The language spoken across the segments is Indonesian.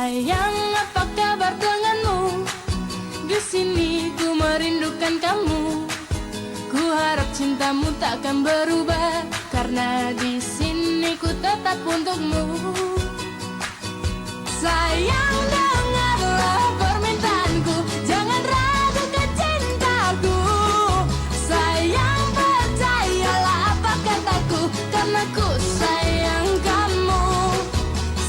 Sayang, apa kabar denganmu? Di sini ku merindukan kamu. Ku harap cintamu takkan berubah, karena di sini ku tetap untukmu. Sayang, dengarlah permintaanku, jangan ragu ke cintaku. Sayang, percayalah apa kataku, karena ku sayang kamu.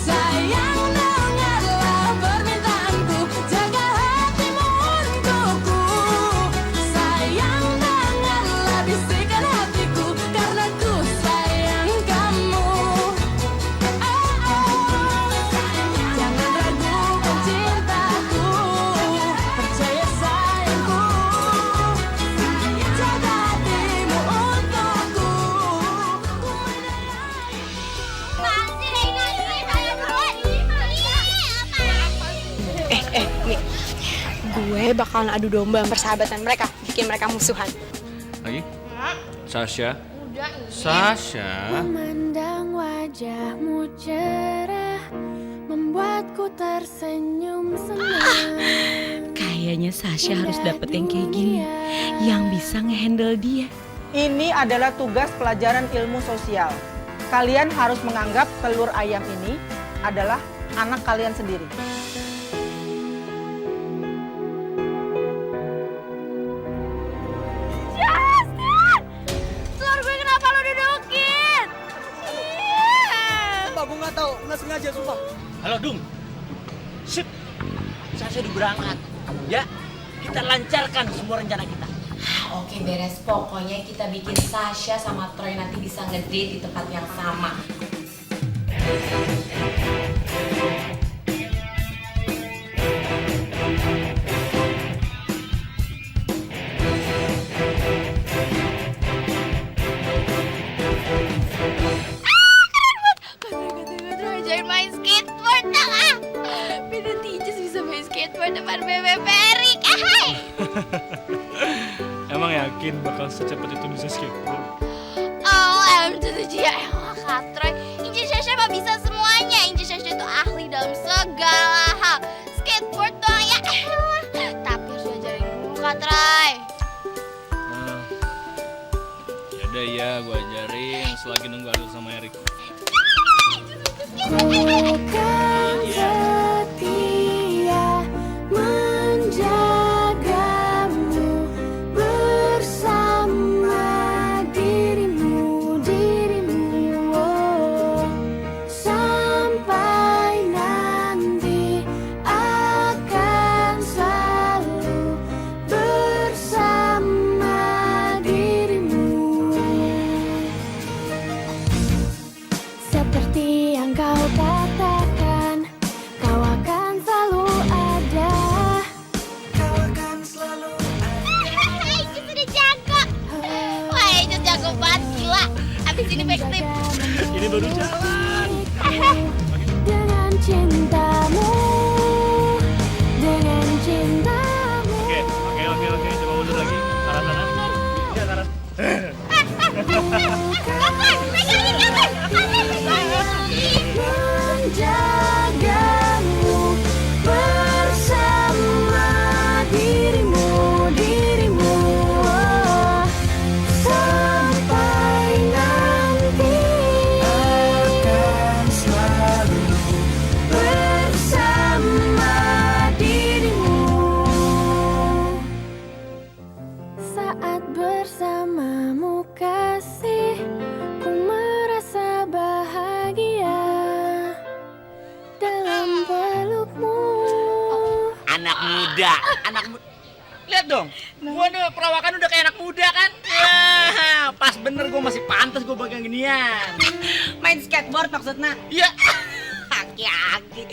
Sayang, dengarlah permintaanku, jaga hatimu untukku. Sayang, dengarlah bisikan hatiku, karena ku sayang kamu. Jangan ragukan cintaku, percaya sayangku. Jaga hatimu untukku. Nih, gue bakalan adu domba persahabatan mereka, bikin mereka musuhan. Lagi? Sasha? Sasha? Memandang wajahmu cerah, membuatku tersenyum senang. Kayaknya Sasha harus dapet yang kayak gini, yang bisa ngehandle dia. Ini adalah tugas pelajaran ilmu sosial. Kalian harus menganggap telur ayam ini adalah anak kalian sendiri. Telur gue kenapa lo dudukin? Sumpah, gue nggak tahu, nggak sengaja, sumpah. Halo, Dung. Sip, Sasha udah berangkat. Ya, kita lancarkan semua rencana kita. Oke beres, pokoknya kita bikin Sasha sama Troy nanti bisa ngedate di tempat yang sama. Ajarin main skateboard dong ah. Biar Tijas bisa main skateboard depan Bebe Perik. Emang yakin bakal secepat itu bisa skateboard? Ya elah Kak Troy, Inci Sasha mah bisa semuanya. Inci Sasha itu ahli dalam segala hal. Skateboard doang ya elah. Tapi harus diajarin dulu Kak Troy. Nah, yaudah ya, gue ajarin selagi nunggu Adul sama Erik. Bukan setia menjagamu bersama dirimu, oh. Sampai nanti akan selalu bersama dirimu. Seperti yang kau katakan, kau akan selalu ada. Kau akan selalu ada. Icis udah jago. Wah, Icis jago banget, gila. Abis ini backstep. Ini baru jalan. Dengan cintamu, dengan cintamu. Oke. Coba mundur lagi. Arah sana. Iya, arah. Menjagamu bersama dirimu, oh. Sampai nanti akan selalu bersama dirimu. Saat bersamamu kasih, ku merasa bahagia dalam pelukmu. Anak muda. Lihat dong, gua udah perawakan udah kayak anak muda kan? Ya, pas bener gua masih pantas gua bagian ginian. Main skateboard maksudnya? Iya. Aki-aki,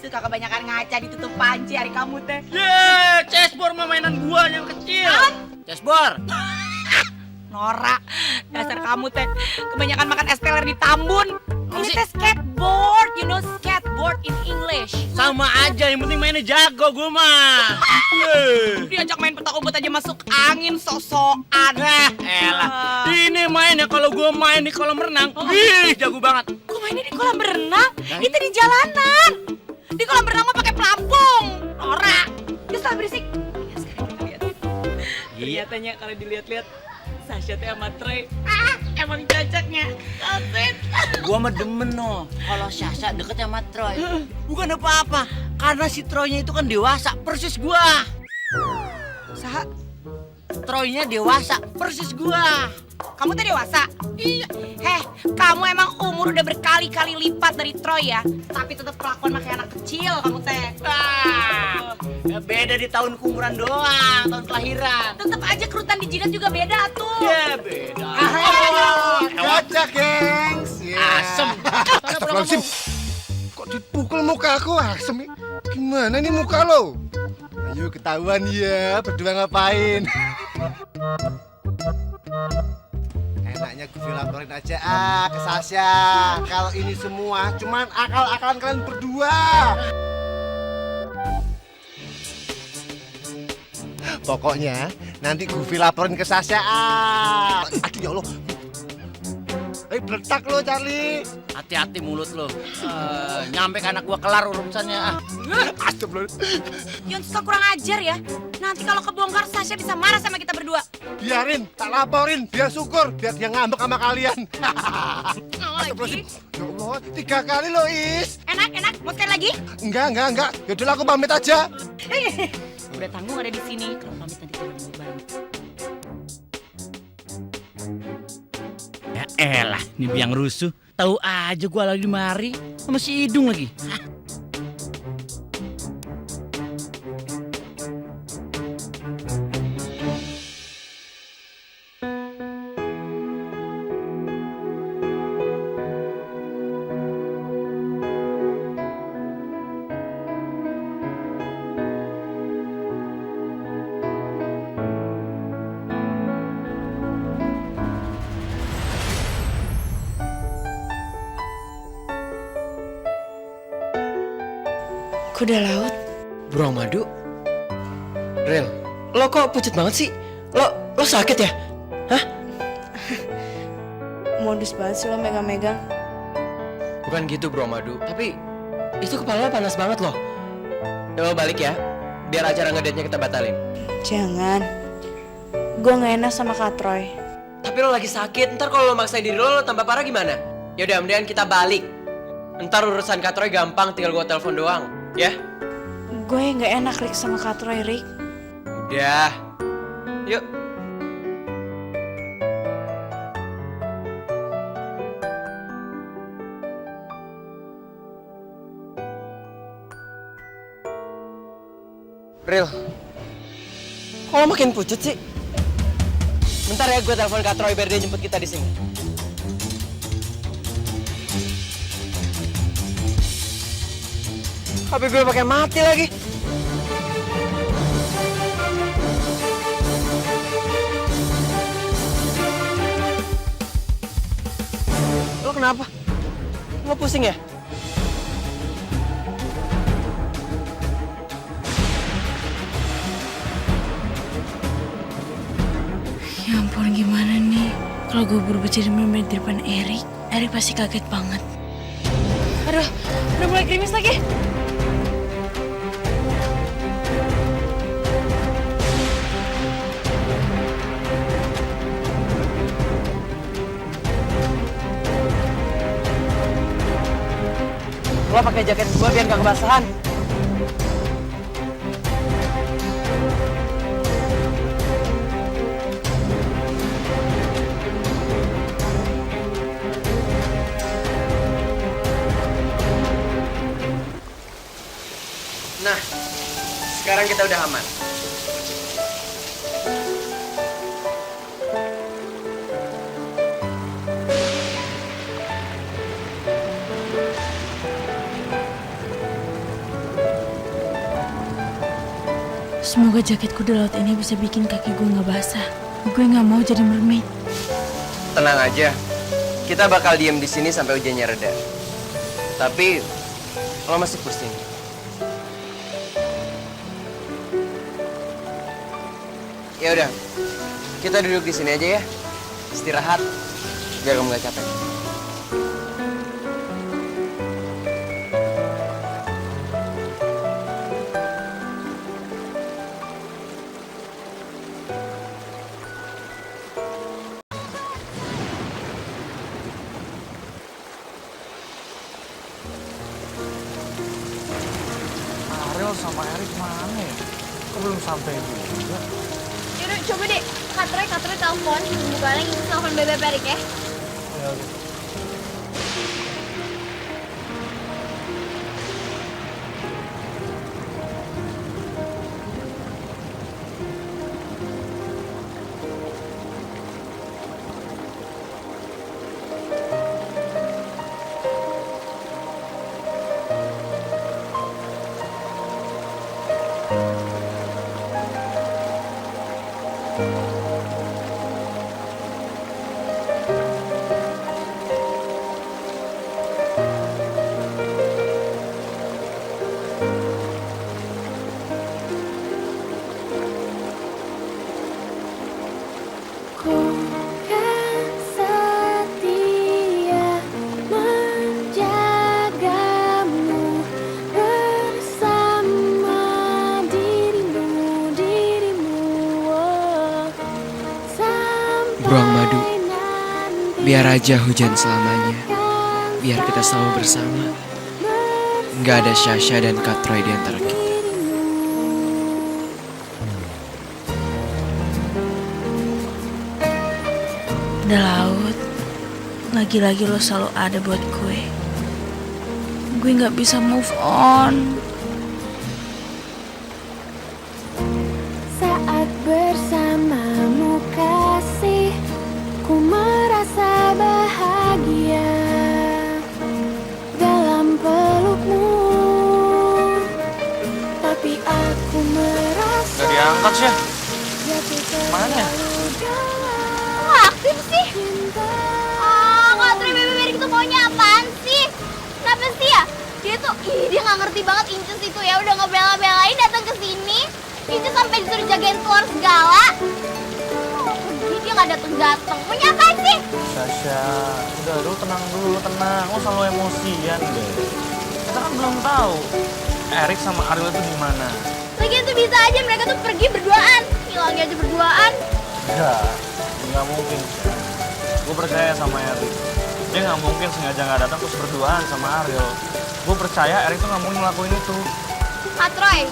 suka kebanyakan ngaca ditutup panci hari kamu teh. Ya, chessboard mah mainan gua yang kecil. Chessboard. Norak, dasar kamu teh kebanyakan makan es teler di Tambun. Apa Ini sih? teh skateboard, you know skateboard in English. Sama aja, yang penting mainnya jago gua mah. Diajak main petak umpet aja masuk angin sok-sokan. Elah, ini mainnya kalau gua main di kolam renang, ih jago banget. Kok mainnya di kolam berenang? Itu di jalanan. Di kolam berenang Ternyatanya kalau dilihat-lihat Sasha teh sama Troy emang cocoknya. Aset. Gua mah demen no kalau Sasha deket sama Troy. Bukan apa-apa, karena si Troynya itu kan dewasa persis gua. Saha? Troynya dewasa persis gua. Kamu tuh dewasa? Iya. Heh, kamu emang umur udah berkali-kali lipat dari Troy ya. Tapi tetap kelakuan kayak anak kecil kamu teh. Ya beda di tahun keumuran doang, tahun kelahiran. Tetap aja kerutan di jidat juga beda tuh. Ya beda. Kaca, gengs. Asem. Astagfirullahaladzim. Kok dipukul muka aku asem? Gimana nih muka lo? Ayo ketahuan ya, berdua ngapain? Enaknya gue laporin aja ke Sasha. Kalau ini semua cuman akal-akalan kalian berdua. Pokoknya nanti gue laporin ke Sasha. Aduh ya Allah. Bertak lo Charlie. Hati-hati mulut lo. Nyampe ke anak gua kelar urusannya. Astagfirullah. Yang suka kurang ajar ya. Nanti kalau kebongkar Sasha bisa marah sama kita berdua. Biarin, tak laporin, biar syukur, biar dia ngambek sama kalian. Astagfirullahaladzim. Ya Allah, 3 kali lo Is. Enak, mau sekali lagi? Enggak. Yaudah aku pamit aja. Udah tanggung ada di sini. Kalau pamit nanti kita duduk bareng. Ya elah, ini biang rusuh. Tahu aja gua lagi mari sama si Idung lagi. Kuda laut. Bro Madu. Rel, lo kok pucet banget sih? Lo sakit ya? Hah? Modus banget sih lo megang-megang. Bukan gitu Bro Madu, tapi itu kepala lo panas banget loh. Ya lo balik ya, biar acara ngedate-nya kita batalin. Jangan. Gue gak enak sama Kak Troy. Tapi lo lagi sakit, ntar kalau lo maksain diri lo tambah parah gimana? Yaudah, mendingan kita balik. Ntar urusan Kak Troy gampang, tinggal gue telepon doang, ya? Gue gak enak Rick sama Kak Troy, Rick. Udah, yuk. Ril, kok lo makin pucet sih? Bentar ya, gue telepon Kak Troy biar dia jemput kita di sini. HP gue pakai mati lagi. Lo kenapa? Lo pusing ya? Ya ampun, gimana nih? Kalau gue berubah jadi mermaid di depan Erik pasti kaget banget. Aduh, udah mulai krimis lagi. Lo pakai jaket gue biar gak kebasahan. Nah, sekarang kita udah aman. Semoga jaket kuda laut ini bisa bikin kaki gue gak basah. Gue gak mau jadi mermaid. Tenang aja, kita bakal diem di sini sampai hujannya reda. Tapi lo masih pusing. Ya udah, kita duduk di sini aja ya, istirahat, biar kamu gak capek. Ariel sama Erik mana ya? Kok belum sampai juga? Yaudah, coba deh. Kak Troy telepon. Bukannya ingin telepon Bebek Erik ya. Ya, oke. Ku kan setia menjagamu bersama dirimu oh. Beruang madu, biar aja hujan selamanya. Biar kita selalu bersama. Nggak ada Sasha dan Kak Troy di antara kita. Udah laut, lagi-lagi lo selalu ada buat gue. Gue gak bisa move on. Saat bersamamu kasih, ku merasa bahagia dalam pelukmu. Tapi aku merasa Gak diangkat sih ya? jatuh Mana? terlalu dalam. Aktif sih. Kak Troy Bebek Erik itu maunya apaan sih? Kenapa sih ya? Dia nggak ngerti banget Inces itu ya, udah ngebela-belain datang ke sini. Inces sampai disuruh jagain telur segala. Pergi dia nggak datang. Maunya apaan sih? Sasha, udah lu tenang dulu, lu tenang. Lu selalu emosian deh. Kita kan belum tahu Erik sama Ariel itu di mana. Lagian tuh bisa aja mereka tuh pergi berduaan. Hilangnya aja berduaan. Nggak mungkin. Gue percaya sama Erik. Dia nggak mungkin sengaja nggak datang terus berduaan sama Ariel. Gue percaya Erik tuh nggak mungkin ngelakuin itu. Kak Troy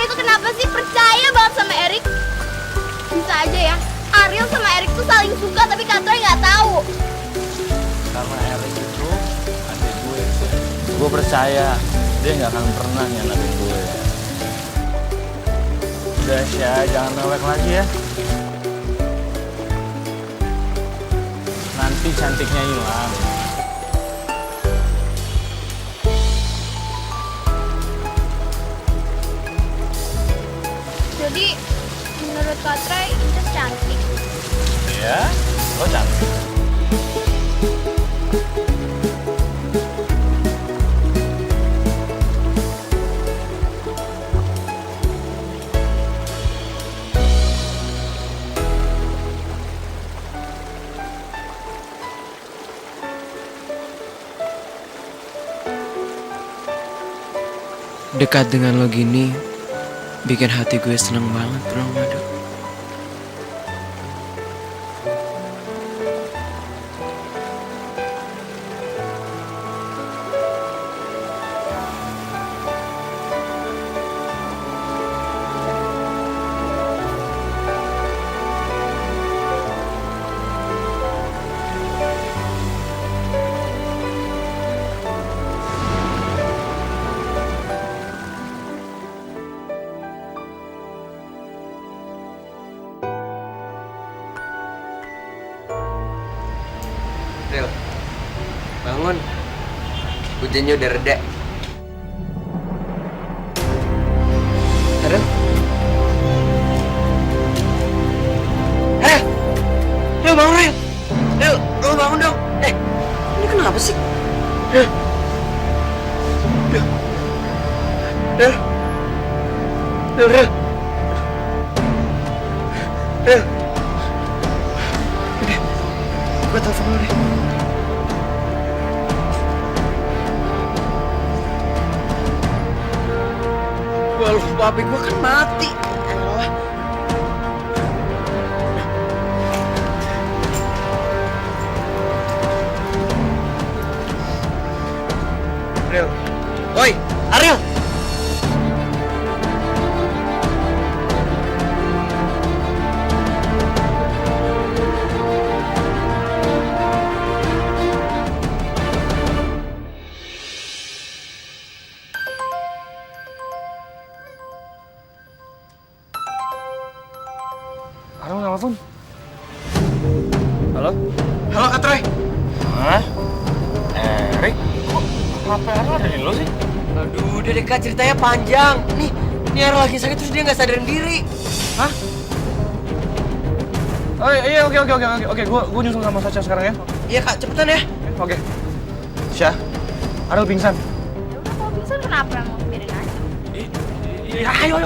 itu kenapa sih percaya banget sama Erik? Bisa aja ya, Ariel sama Erik tuh saling suka tapi Kak Troy nggak tahu. Karena Erik itu adik gue. Gue percaya dia nggak akan pernah nyanyiin gue. Udah Sya, jangan mewek lagi ya. Nanti cantiknya hilang. Jadi menurut Kak Troy Inces cantik. Iya, lo cantik. Dekat dengan lo gini, bikin hati gue seneng banget, Beruang Madu. Ril, bangun. Hujannya udah reda. Ril? Ril bangun, Ril! Ril, lu bangun dong! Ini kenapa sih? Ril! Ril! Ril! Ril, Ril! Ril! Udah, gue telepon dulu deh. Gue lupa HP gue kan mati. Elah. Ariel. Woi, Ariel. telepon. Halo? Halo Kak Troy. Hah? Erik? Kok HP Ariel ada di lo sih? Aduh, udah deh Kak, ceritanya panjang. Nih Ariel lagi sakit terus dia nggak sadarin diri. Hah? Oh iya, oke, gue nyusul sama Sasha sekarang ya. Iya Kak, cepetan ya. Oke. Syah, Ariel pingsan. Ya udah kalau pingsan kenapa mau biarin aja? Iya, ayo.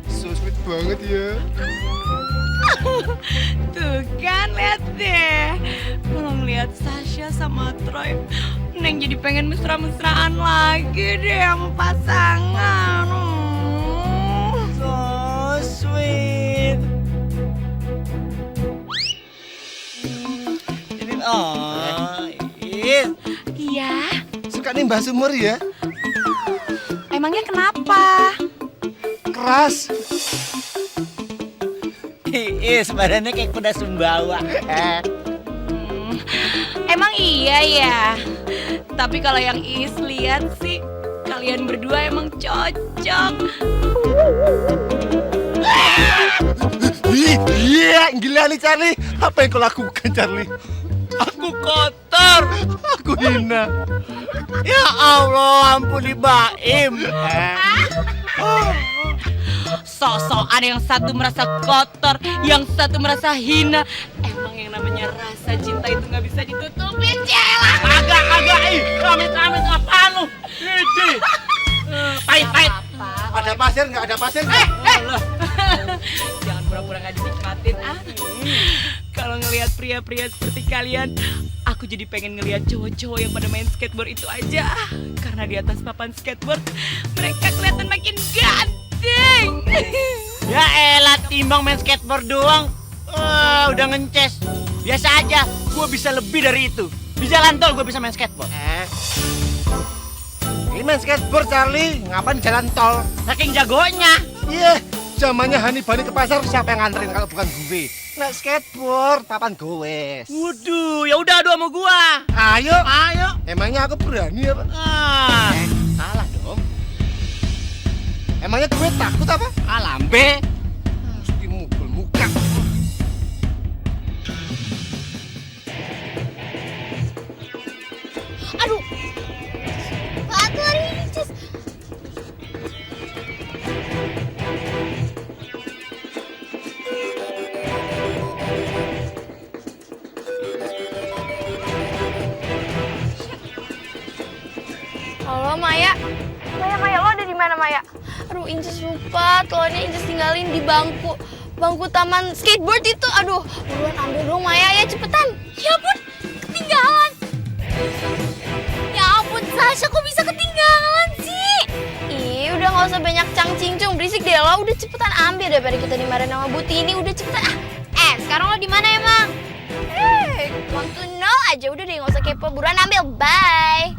So sweet banget ya. Tuh kan, lihat deh. Kalau ngeliat Sasha sama Troy, Neng jadi pengen mesra-mesraan lagi deh sama pasangan. So sweet. Ini Iya, Suka nih Mbah Sumur ya? emangnya kenapa? Keras. badannya kayak kuda Sumbawa. Emang iya ya. Tapi kalau yang Is lihat sih, kalian berdua emang cocok. Iya, gila nih Charlie. Apa yang kau lakukan Charlie? Aku kotor. Aku hina. Ya Allah, ampuni Baim. Sok-sokan yang satu merasa kotor, yang satu merasa hina. Emang yang namanya rasa cinta itu nggak bisa ditutupin, Cela. Agak, amit-amit apaan lu? Ini. Pahit. Ada pasir nggak? Ada pasir nggak? Jangan pura-pura nggak dinikmatin ah. Kalau ngelihat pria-pria seperti kalian, aku jadi pengen ngelihat cowok-cowok yang pada main skateboard itu aja. Karena di atas papan skateboard mereka kelihatan makin ganteng. Ya elah, timbang main skateboard doang. Udah ngences. Biasa aja, gue bisa lebih dari itu. Di jalan tol gue bisa main skateboard. Ini main skateboard Charlie. Ngapain jalan tol? Saking jagonya. Iya, zamannya Hani Bani ke pasar siapa yang nganterin kalau bukan gue? Nah skateboard, papan gowes. Waduh, ya udah adu sama gua. Ayo. Ayo. Emangnya aku berani apa? Salah dong. Emangnya gue takut apa? Alambe. Mesti mukul muka. Aduh. Aku Ricis. Halo Maya. Maya, lo ada di mana Maya? Aduh, Inces lupa, telurnya Inces tinggalin di bangku taman skateboard itu. Aduh, buruan ambil dong Maya ya, cepetan. Ya ampun, ketinggalan. Ya ampun, Sasha kok bisa ketinggalan sih? Ih, udah gak usah banyak cang-cincung, berisik deh lo. Udah cepetan ambil daripada kita dimarahin sama Bu Tini. Udah cepetan. Sekarang lo di mana emang? Want to know aja. Udah deh, gak usah kepo. Buruan ambil, bye.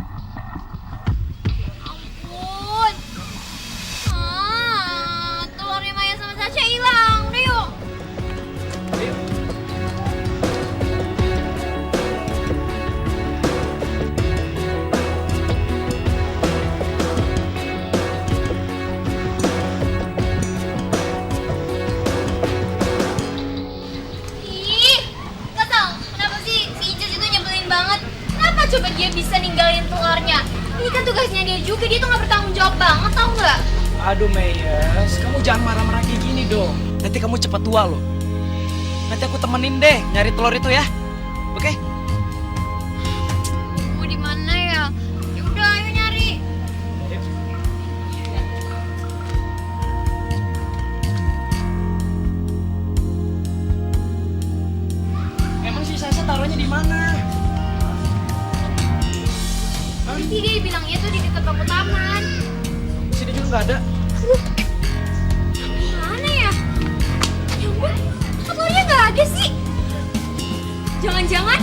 Ampun. Telurnya Maya sama Sasha hilang. Udah yuk. Ih, kesel. Kenapa sih si Inces itu nyebelin banget? Kenapa coba dia bisa ninggalin telurnya? Ini kan tugasnya dia juga, dia tuh gak bertanggung jawab banget, tau gak? Aduh Meyes, kamu jangan marah-marah kayak gini dong. Nanti kamu cepat tua loh. Nanti aku temenin deh nyari telur itu ya. Oke? Gue di mana ya? Ya udah, ayo nyari. Emang si Sasha taruhnya di mana? Tadi sih dia bilangnya tuh di dekat bangku taman. Sini juga nggak ada. Mana ya? Ya ampun, kok telurnya nggak ada sih? Jangan-jangan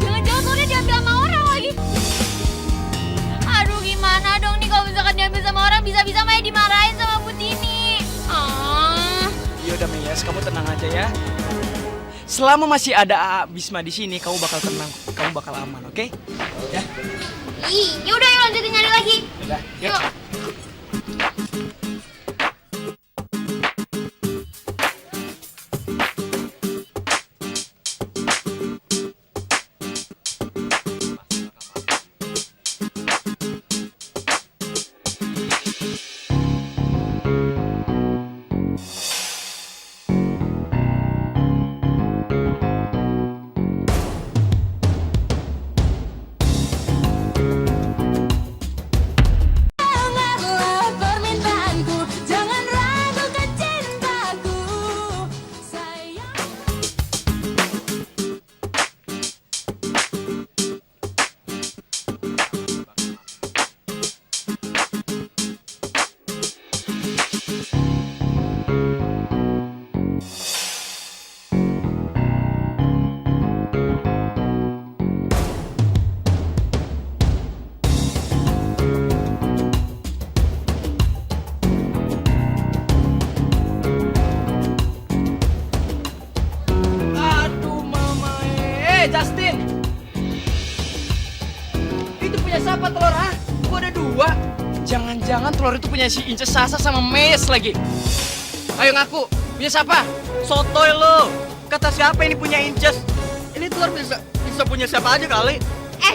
telurnya diambil sama orang lagi. Aduh, gimana dong nih kalau misalkan diambil sama orang, bisa-bisa Maya dimarahin sama Bu Tini. Ya udah Meyes, kamu tenang aja ya. selama masih ada Bisma di sini, kamu bakal tenang, kamu bakal aman, oke? Ya. Yaudah yuk lanjutin nyari lagi. Udah, yuk. Dengarlah permintaanku, jangan ragukan cintaku, sayang. Aduh mama, Justin, itu punya siapa telur ah? Gua ada 2. Jangan-jangan telur itu punya si Inces Sasa sama Mes lagi. Ayo ngaku, punya siapa? Sotoy lo. Kata siapa ini punya Inces? Ini telur bisa punya siapa aja kali.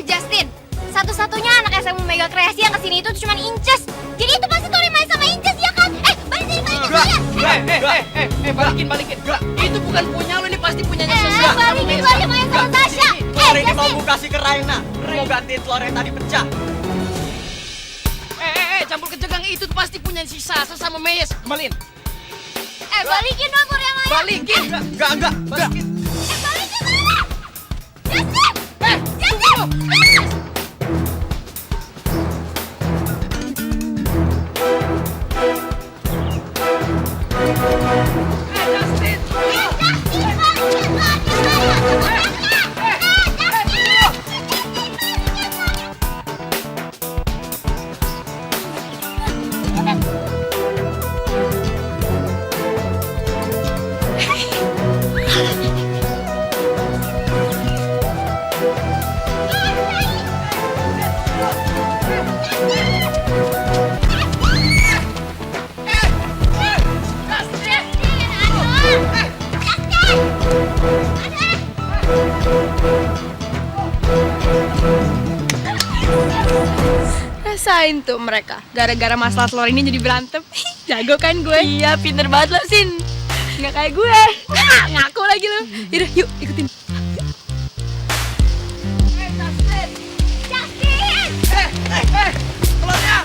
Justin, satu-satunya anak SMA Mega Kreasi yang kesini itu cuma Inces. Jadi itu pasti Tori main sama Inces ya kan? Balikin Balikin. Itu bukan punya lo, ini pasti punyanya Sasha. Balikin aja main sama Sasha. Telur ini mau gue kasih ke Raina. Mau gantiin telur yang tadi pecah. Campur kejegang itu pasti punya si Sasa sama Meyes. Kembaliin. Balikin dong Tori yang lain. Balikin. Enggak. Balikin. Balikin mana? Justin! Rasain tuh mereka, gara-gara masalah telur ini jadi berantem. Jago kan gue? Iya, pinter banget lo, Sin. Nggak kayak gue. Ngaku lagi lo. Yaudah, yuk ikutin. Telurnya.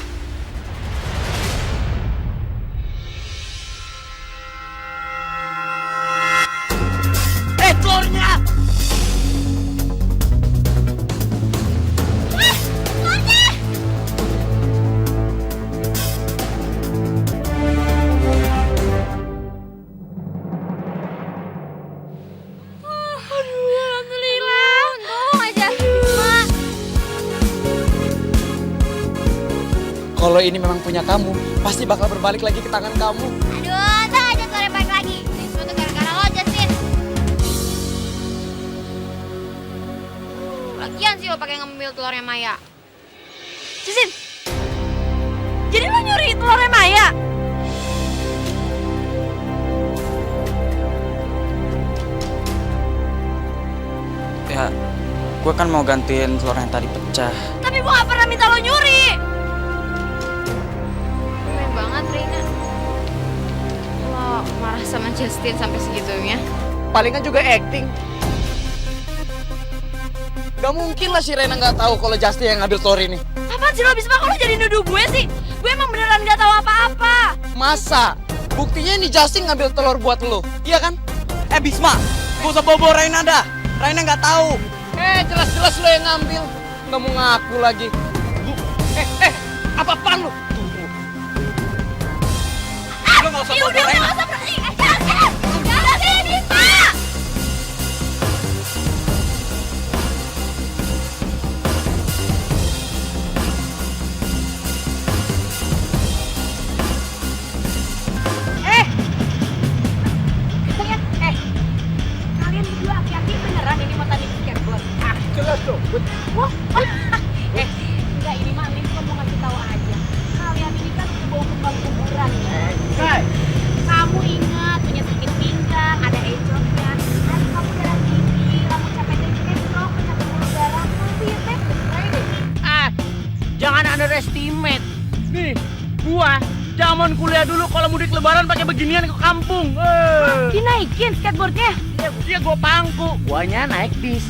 Telurnya. Kalau ini memang punya kamu, pasti bakal berbalik lagi ke tangan kamu. Aduh, tak aja Tori balik lagi. Ini semua tuh gara-gara lo, Justin. Lagian sih lo pakai ngambil telurnya Maya. Justin, jadi lo nyuri telurnya Maya? Ya, gue kan mau gantiin telur yang tadi pecah. Tapi gue gak pernah minta lo nyuri. Keren banget, Reina. Lo marah sama Justin sampai segitunya. Palingan juga acting. Gak mungkin lah si Rena nggak tahu kalau Justin yang ngambil telur ini. Apaan sih lo, Bisma? Kok lo jadi nuduh gue sih? Gue emang beneran gak tahu apa-apa. Masa? Buktinya ini Justin ngambil telur buat lo, iya kan? Bisma, gak usah bobo Raina dah. Raina nggak tahu. Jelas-jelas lo yang ngambil. Nggak mau ngaku lagi. Apa-apaan lo? Lo nggak usah bobo Raina. Nih, gua zaman kuliah dulu kalau mudik lebaran pakai beginian ke kampung. Dinaikin skateboardnya. Dia gua pangku, guanya naik bis.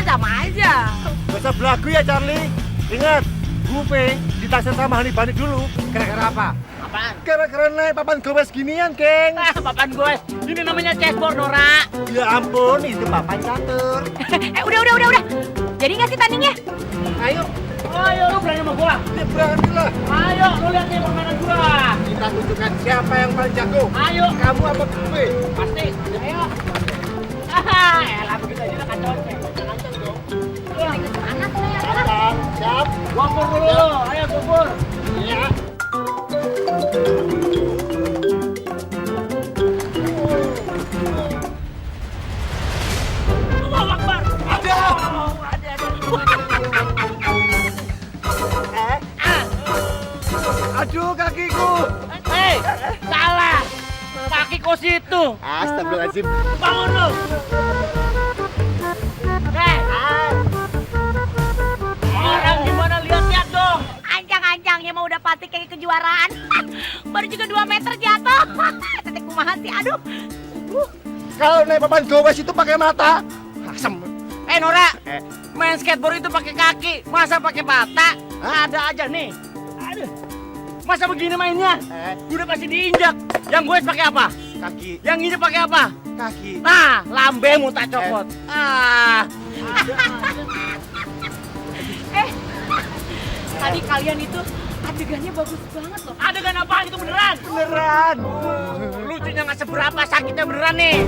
Sama aja. Gak usah belagu ya Charlie. Ingat, gue ditaksir sama Hani Bani dulu. Gara-gara apa? Apaan? Gara-gara naik papan gowes ginian, geng. Papan gue. Ini namanya skateboard, Nora. Ya ampun, itu papan catur. Udah. Jadi nggak sih tandingnya? Ayo, Ayo, lu berani sama gua. dia berani lah. Ayo, lu lihat nih permainan gua. Kita tunjukkan siapa yang paling jago. Ayo. Kamu apa gue? Pasti. Ayo. Elah, begitu aja udah kacau. Kacau dong. Siap. Gopur dulu. Ayo, gopur. Iya. Allahu Akbar. Aduh, kakiku. Hei, salah. Kaki kos itu. Astagfirullahaladzim. Bangun lu. Hei. Orang gimana lihat-lihat dong. Ancang-ancangnya mau udah pasti kayak kejuaraan. Baru juga 2 meter jatuh. Tetek kumaha sih, aduh. Kalau naik papan gowes itu pakai mata. Asem. Nora, main skateboard itu pakai kaki, masa pakai mata? Ada aja nih. Aduh. Masa begini mainnya? Udah pasti diinjak. Yang gue pakai apa? Kaki. Yang ini pakai apa? Kaki. Nah, lambemu tak copot. Tadi kalian itu adegannya bagus banget loh. Adegan apaan itu beneran? Beneran. Lucunya nggak seberapa, sakitnya beneran nih.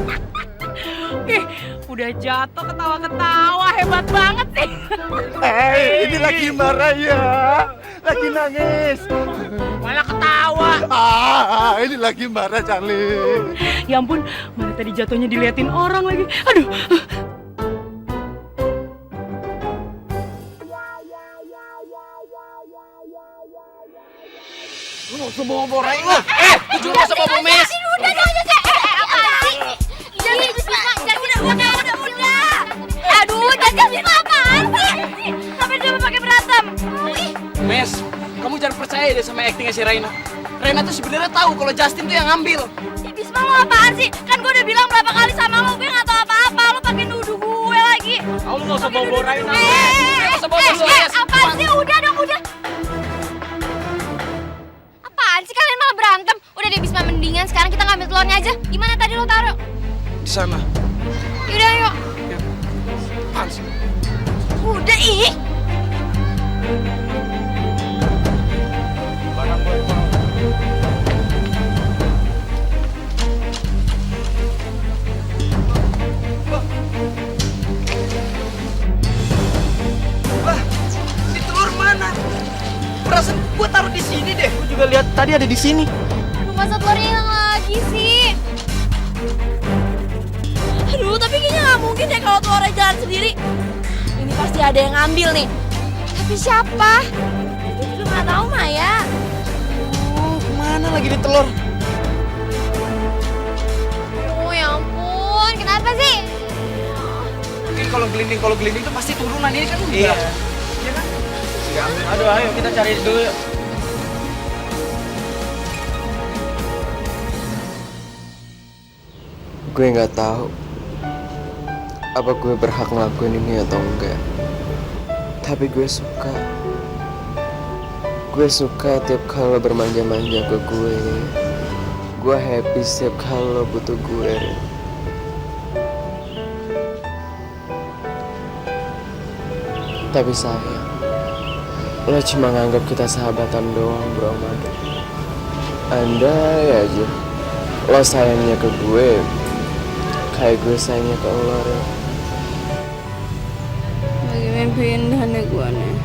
Ih, udah jatuh ketawa-ketawa, hebat banget sih. Ini lagi marah ya. Lagi nangis. Malah ketawa. Ini lagi marah Charlie. Ya ampun, mana tadi jatuhnya diliatin orang lagi. Aduh. Lu semua borai lu. Jujur lu sama Bu Mes. Udah. Aduh, jangan apaan sih? Sampai dia pakai berantem. Mes, kamu jangan percaya deh sama aktingnya si Raina. Raina tuh sebenarnya tahu kalau Justin tuh yang ngambil. Bisma lo apaan sih? Kan gue udah bilang berapa kali sama lo, gue gak tau apa-apa. Lo pakai nuduh gue lagi. Kamu nggak usah bawa Raina. Apaan sih? Udah dong, udah. Apaan sih kalian malah berantem? Udah deh Bisma, mendingan sekarang kita ngambil telurnya aja. Gimana tadi lo taruh? Di sana. Yaudah yuk. Apaan sih? Udah ih. Si telur mana? Perasaan gua taruh di sini deh. Gua juga lihat tadi ada di sini. Aduh, masa telurnya hilang lagi sih? Aduh, tapi kayaknya gak mungkin deh kalau telurnya jalan sendiri. Ini pasti ada yang ngambil nih. Tapi siapa? Gue juga gak tahu, Maya. Kemana lagi di telur? Oh ya ampun, kenapa sih? Mungkin kalau gelinding itu pasti turunan ini kan udah. Iya kan? Aduh, ayo kita cari dulu yuk. Gue nggak tahu apa gue berhak ngelakuin ini atau enggak. Tapi gue suka tiap kali lo bermanja-manja ke gue. Gue happy setiap kali lo butuh gue. Tapi sayang, lo cuma nganggap kita sahabatan doang, bro Madu. Andai aja lo sayangnya ke gue kayak gue sayangnya ke lo, Rel. Lagi mimpiin nih gue nih.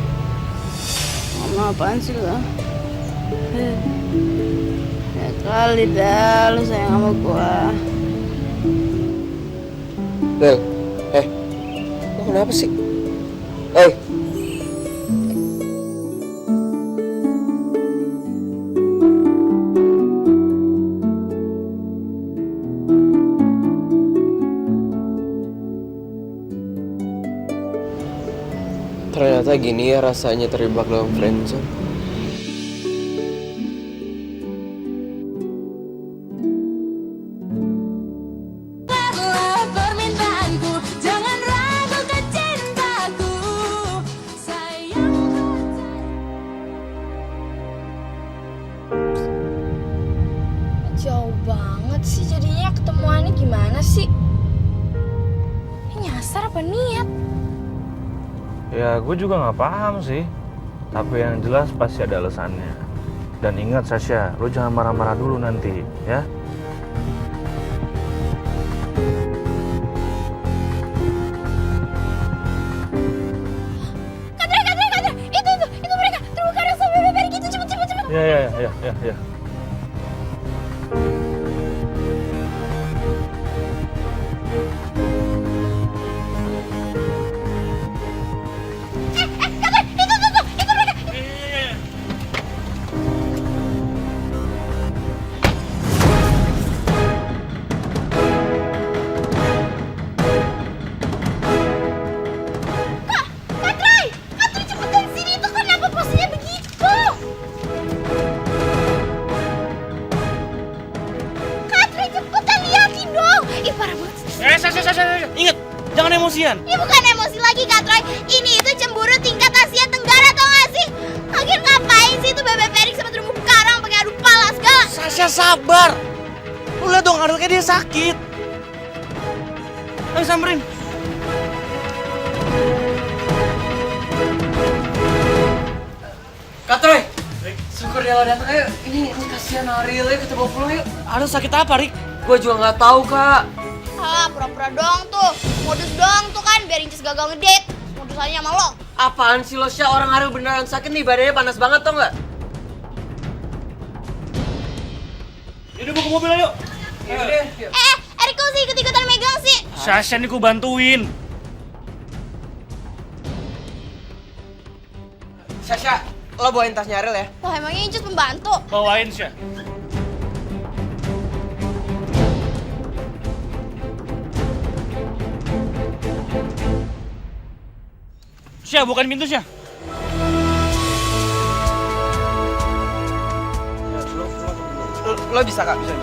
Ngomong apaan sih lo? Ya kali dah lo sayang sama gue. Rel, lo kenapa sih? Ternyata gini ya rasanya terjebak dalam friendzone. banget sih jadinya ketemuannya gimana sih? Ini nyasar apa niat? Ya gue juga nggak paham sih. Tapi yang jelas pasti ada alasannya. Dan ingat Sasha, lo jangan marah-marah dulu nanti, ya. Katra, itu mereka terumbu karang sama bebek gitu, cepet. Ya. Itu mereka. Katrai, cepetan sini, itu kenapa posisinya begitu? Katrai, cepetan liatin dong. Ih, parah banget. Sasha, ingat, jangan emosian. Ini bukan emosi lagi, Katrai. Ini itu cemburu tingkat Asia Tenggara, tau gak sih? Lagian ngapain sih itu bebek Perik sama terumbu karang pakai adu pala segala? Sasha sabar. Lu lihat dong, Ariel kayak dia sakit. Ayo samperin. Kak Troy, syukur dia lo datang. Ayo, ini kasihan Ariel ya, kita bawa pulang yuk. Ariel sakit apa, Rik? Gue juga nggak tahu kak. Ah, pura-pura doang tuh. Modus doang tuh kan, biar Inces gagal ngedate. Modusannya sama lo. Apaan sih lo, Syah? Orang Ariel beneran sakit nih, badannya panas banget tau nggak? Yaudah, bawa ke mobil ayo. Yuk. Erik kok sih ikut-ikutan megang sih? Sasha nih gue bantuin. Syah, lo bawain tasnya Ariel ya. Wah, emangnya Inces pembantu? Bawain, Syah. Syah, bukan pintu, Syah. Lo bisa kak, bisa.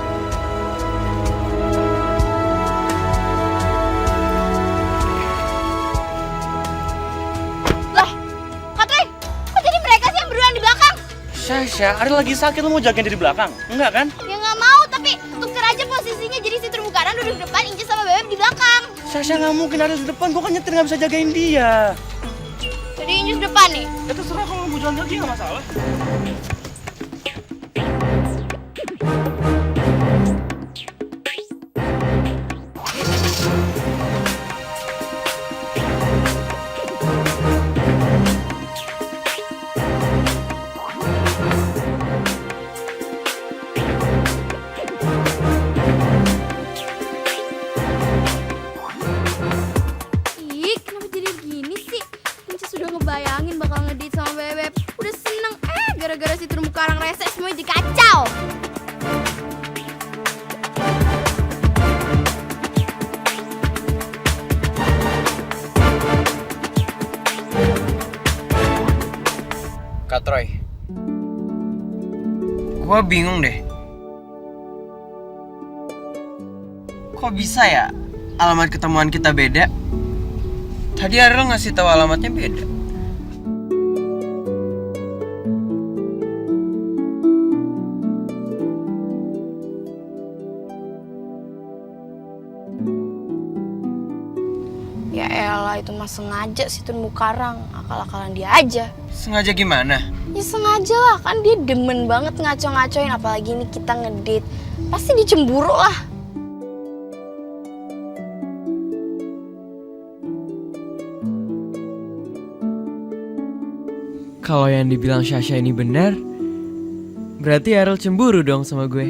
Lah, Katrai, kok jadi mereka sih yang berdua di belakang? Sasha, Ariel lagi sakit, lu mau jagain dari belakang? Enggak kan? Ya nggak mau, tapi tuker aja posisinya jadi si terumbu karang duduk di depan, Inces sama bebek di belakang. Sasha nggak mungkin Ariel di depan, gua kan nyetir nggak bisa jagain dia. Jadi Inces depan nih. Ya terserah, kalau mau jalan kaki nggak masalah. Ih, kenapa jadi gini sih? Inces sudah ngebayangin bakal ngedate sama bebek. Udah seneng, gara-gara si terumbu karang rese semuanya jadi kacau. Kak Troy, gua bingung deh. Kok bisa ya alamat ketemuan kita beda? Tadi Ariel ngasih tahu alamatnya beda. Ya elah, itu mah sengaja sih terumbu karang. Akal-akalan dia aja. Sengaja gimana? Ya sengaja lah, kan dia demen banget ngaco-ngacoin. Apalagi ini kita ngedate. Pasti dicemburu lah. Kalau yang dibilang Sasha ini benar, berarti Ariel cemburu dong sama gue.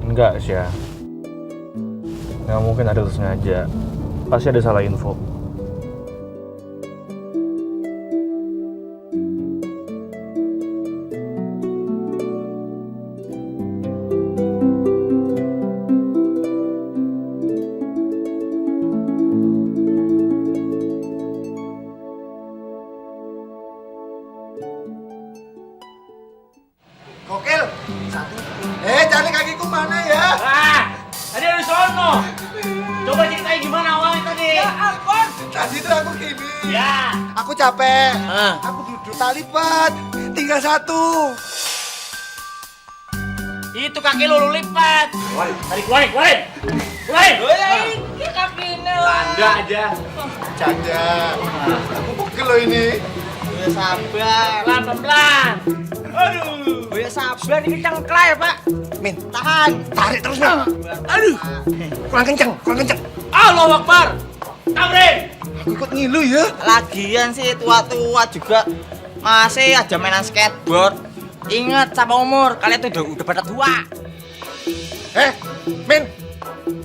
Enggak, Syah. Nggak mungkin Ariel sengaja. Pasti ada salah info. Kokil. Satu. Cari kakiku mana ya? Tadi ada di sono. Coba ceritain gimana awalnya tadi. Ya ampun. Tadi tuh aku gini. Ya. Aku capek. Aku duduk. juta lipat. Tinggal 1. Itu kaki lu lipat. Keluarin. Tanda aja. Canda. Aku pegel lo ini. Ya sabar. Pelan-pelan. Aduh. Ya sabar, ini cengklay, Pak. Min, tahan. Tarik terus, Min. Aduh. Kurang kencang. Allahu Akbar. Tamrin. Aku ikut ngilu ya. Lagian sih tua-tua juga masih aja mainan skateboard. Ingat sama umur, kalian tuh udah pada tua. Min.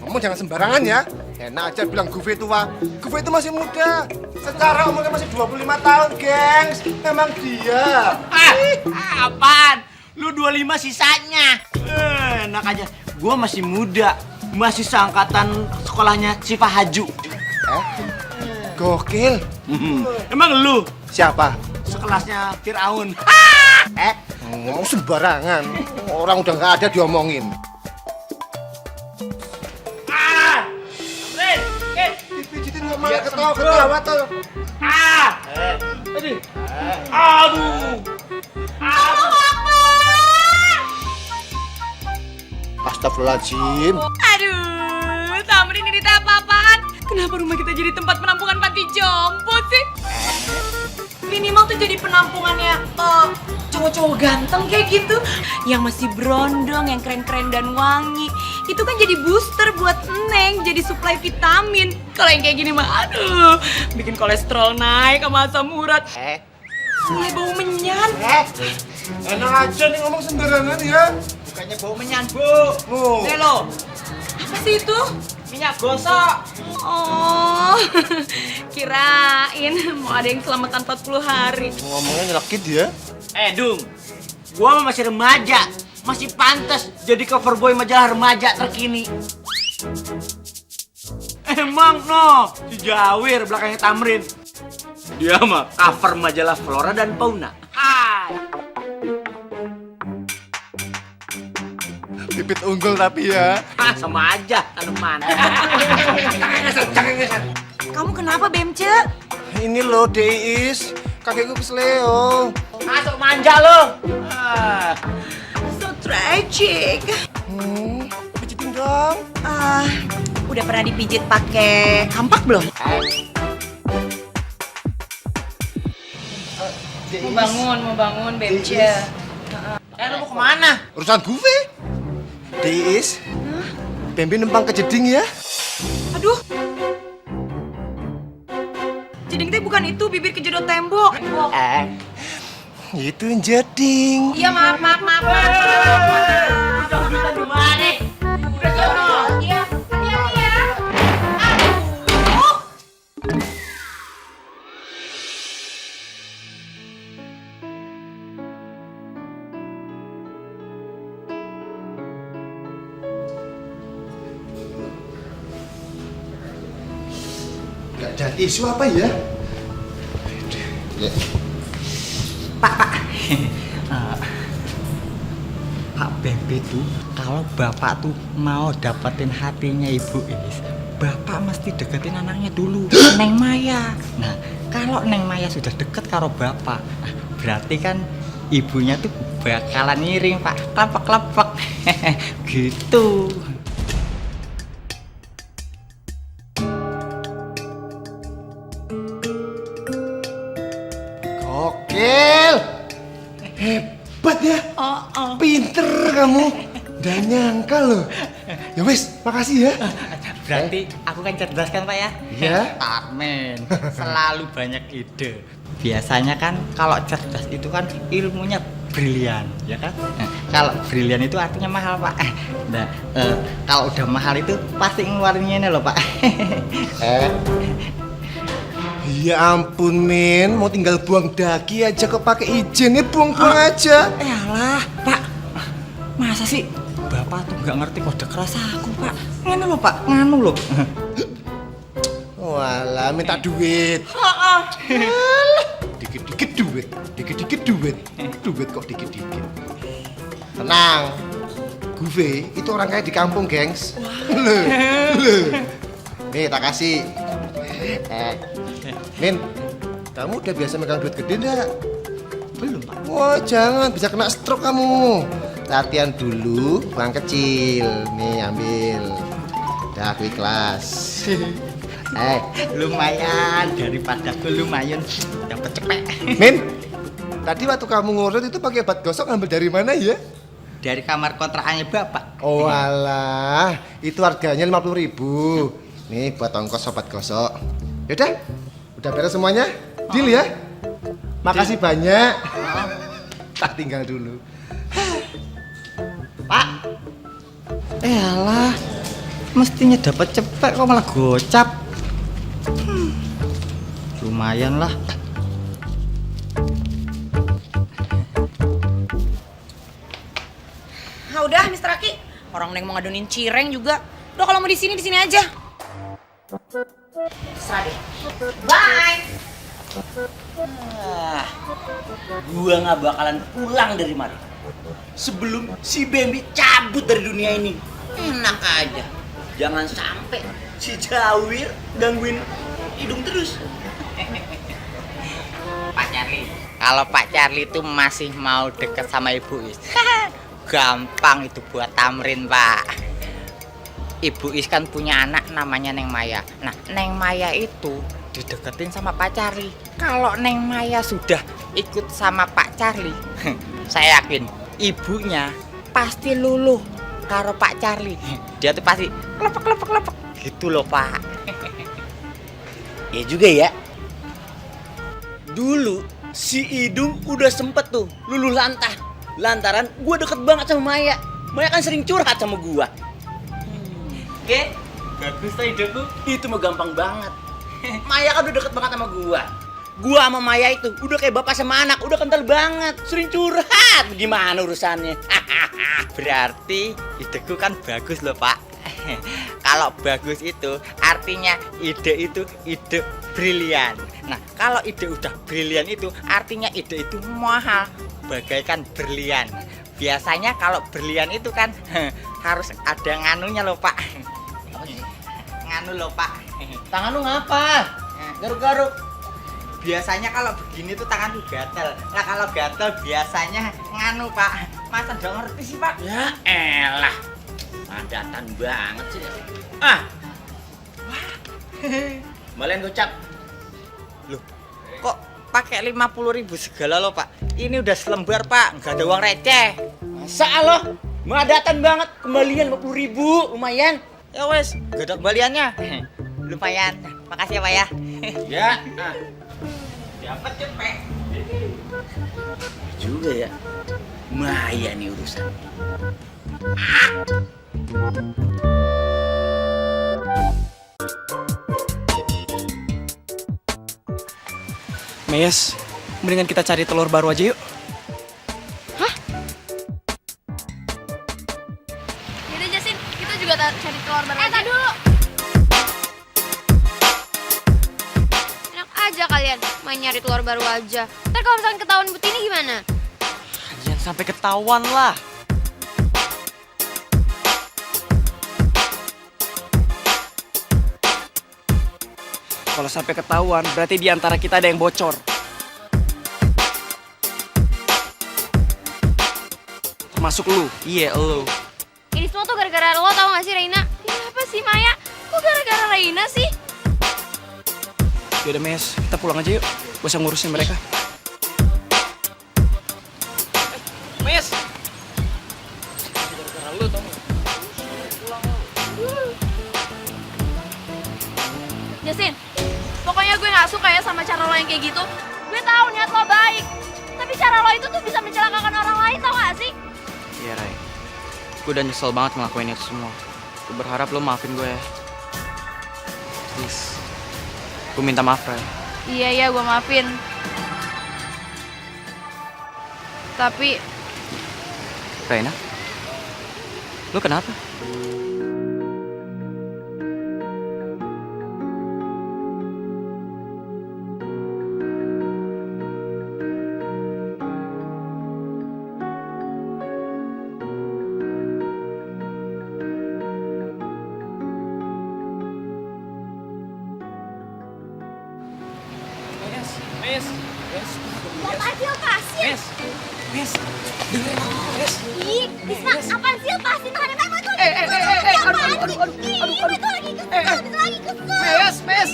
Ngomong jangan sembarangan ya. Enak aja bilang Guve tua. Guve itu masih muda. Secara umurnya masih 25 tahun, gengs. Memang dia. Apaan? Lu 25 sisanya. Enak aja. Gua masih muda. Masih seangkatan sekolahnya Siva Haju. Gokil. Emang lu Siapa? sekelasnya Firaun? Ngomong sembarangan. Orang udah nggak ada diomongin. Dipijitin nggak malah ketawa tuh. Aduh. Astagfirullahaladzim. Aduh, Tamrin ini tak apa-apaan. Kenapa rumah kita jadi tempat penampungan panti jompo sih? Minimal tuh jadi penampungannya cowok-cowok ganteng kayak gitu. Yang masih berondong, yang keren-keren dan wangi. Itu kan jadi booster buat Neng, jadi suplai vitamin. Kalau yang kayak gini mah, aduh, bikin kolesterol naik sama asam urat. Mulai bau menyan. Enak aja nih ngomong sembarangan ya. Bukannya bau menyan, Bu. Oh. Nih lo, Apa sih itu? minyak gosok. Oh, kirain mau ada yang selamatan 40 hari. Ngomongnya nyelekit ya. Dung, gua mah masih remaja. Masih pantas jadi cover boy majalah remaja terkini. Emang no, si Jawir belakangnya Tamrin. Dia mah cover majalah Flora dan Fauna. Bibit unggul tapi ya. Sama aja tanaman. Kamu kenapa, Bemce? Ini loh, Deis. Kakekku kesleo. Masuk manja lo. So tragic. Pijitin dong. Udah pernah dipijit pakai kampak belum? Mau bangun, Bemce. Lu mau kemana? Urusan gue. Deis. Bembe numpang ke jeding ya. Aduh. Jeding teh bukan itu, bibir kejedot tembok. Itu yang jeding. Iya, maaf. Udah di mana? Udah jono. Iya, hati-hati ya. Gak ada isu apa ya? Pak Bembe tuh, kalau bapak tuh mau dapetin hatinya Ibu Is, bapak mesti deketin anaknya dulu, Neng Maya. Nah, kalau Neng Maya sudah deket karo bapak, berarti kan ibunya tuh bakalan ngiring, Pak. Klepek-klepek. Gitu. Gokil. Hebat ya. Pinter kamu. Gak nyangka loh. Ya wis, makasih ya. Berarti aku kan cerdas kan, Pak ya? Iya. Amin. Selalu banyak ide. Biasanya kan kalau cerdas itu kan ilmunya brilian, ya kan? Nah, kalau brilian itu artinya mahal, Pak. Nah, kalau udah mahal itu pasti ngeluarinnya ini loh, Pak. Ya ampun, Min. Mau tinggal buang daki aja kok pakai izin. Buang-buang aja. Alah, Pak. Masa sih Bapak tuh nggak ngerti kode keras aku, Pak. Nganu loh, Pak. Nganu loh. Walah, minta duit. Dikit-dikit duit. Dikit-dikit duit. Duit kok dikit-dikit. Tenang. Gue itu orang kaya di kampung, gengs. Loh. Nih, tak kasih. Min, kamu udah biasa megang duit gede enggak? Belum, Pak. Wah, jangan, bisa kena stroke kamu. Latihan dulu, buang kecil. Nih, ambil. Dah, aku ikhlas. Lumayan daripada gue lumayan dapat cepet. Min, tadi waktu kamu ngurut itu pakai bat gosok ngambil dari mana ya? Dari kamar kontrakannya Bapak. Oh alah, itu harganya 50.000. Nih buat ongkos sobat gosok. Yaudah, udah beres semuanya? Deal ya? Makasih banyak. Tak tinggal dulu. Pak. Alah, mestinya dapat cepet kok malah gocap. Lumayan lah. Nah udah Mister Aki, orang Neng mau ngadonin cireng juga. Udah kalau mau di sini aja. Terserah deh. Bye. Gua nggak bakalan pulang dari mari sebelum si Bambi cabut dari dunia ini. Enak aja. Jangan sampai si Jawir gangguin hidung terus. Pak Charlie. Kalau Pak Charlie itu masih mau deket sama Ibu Is, gampang itu buat Tamrin, Pak. Ibu Is kan punya anak namanya Neng Maya. Nah, Neng Maya itu dideketin sama Pak Charlie. Kalau Neng Maya sudah ikut sama Pak Charlie, saya yakin ibunya pasti luluh karo Pak Charlie. Dia tuh pasti lepek gitu loh, Pak. Ya juga ya. Dulu si Idung udah sempet tuh luluh lantah lantaran gua deket banget sama Maya. Maya kan sering curhat sama gua. Oke, bagus tuh idungku. Itu mah gampang banget. Maya kan udah deket banget sama gua. Gua sama Maya itu udah kayak bapak sama anak, udah kental banget, sering curhat. Gimana urusannya? Berarti ideku kan bagus loh, Pak. Kalau bagus itu artinya ide itu ide brilian. Nah, kalau ide udah brilian itu artinya ide itu mahal, bagaikan berlian. Biasanya kalau berlian itu kan harus ada nganunya loh, Pak. Apa sih? Nganu loh, Pak. Tangan lu ngapa? Garuk-garuk. Biasanya kalau begini tuh tangan tuh gatel. Nah, kalau gatel biasanya nganu, Pak. Masa nggak ngerti sih, Pak? Ya elah. Padatan banget sih. Ah. Balen gocap. Loh, kok pakai 50.000 segala loh, Pak? Ini udah selembar, Pak. Nggak ada uang receh. Masa lo? Madatan banget. Kembalian 50.000, lumayan. Ya wes, nggak ada kembaliannya. Lumayan. Makasih ya, Pak ya. Ya. Ah. Dapat cepet. Juga ya. Maya nih urusan. Meyes, mendingan kita cari telur baru aja yuk. Yaudah Jasin, kita juga cari telur baru aja. Dulu. Enak aja kalian main nyari telur baru aja. Ntar kalau misalkan ketahuan Butini gimana? Jangan sampai ketahuan lah. Kalau sampai ketahuan, berarti di antara kita ada yang bocor. Termasuk lu. Iya, lu. Ini semua tuh gara-gara lo, tau gak sih Reina? Kenapa sih Maya? Kok gara-gara Reina sih? Yaudah, Mes, kita pulang aja yuk. Gak usah ngurusin mereka. Mes! Gara-gara lu, tau gak? Jasin, pokoknya gue gak suka ya sama cara lo yang kayak gitu. Gue tahu niat lo baik, tapi cara lo itu tuh bisa mencelakakan orang lain, tau gak sih? Iya, Ray. Gue udah nyesel banget ngelakuin itu semua. Gue berharap lo maafin gue ya. Please. Gue minta maaf, Ray. Iya, gue maafin. Tapi Raina? Lo kenapa? Apaan sih lepasin? Mes, dengerin aku, Mes. Ih, Bisma, apaan sih lepasin? Tangannya Mama itu lagi kesel. Mes,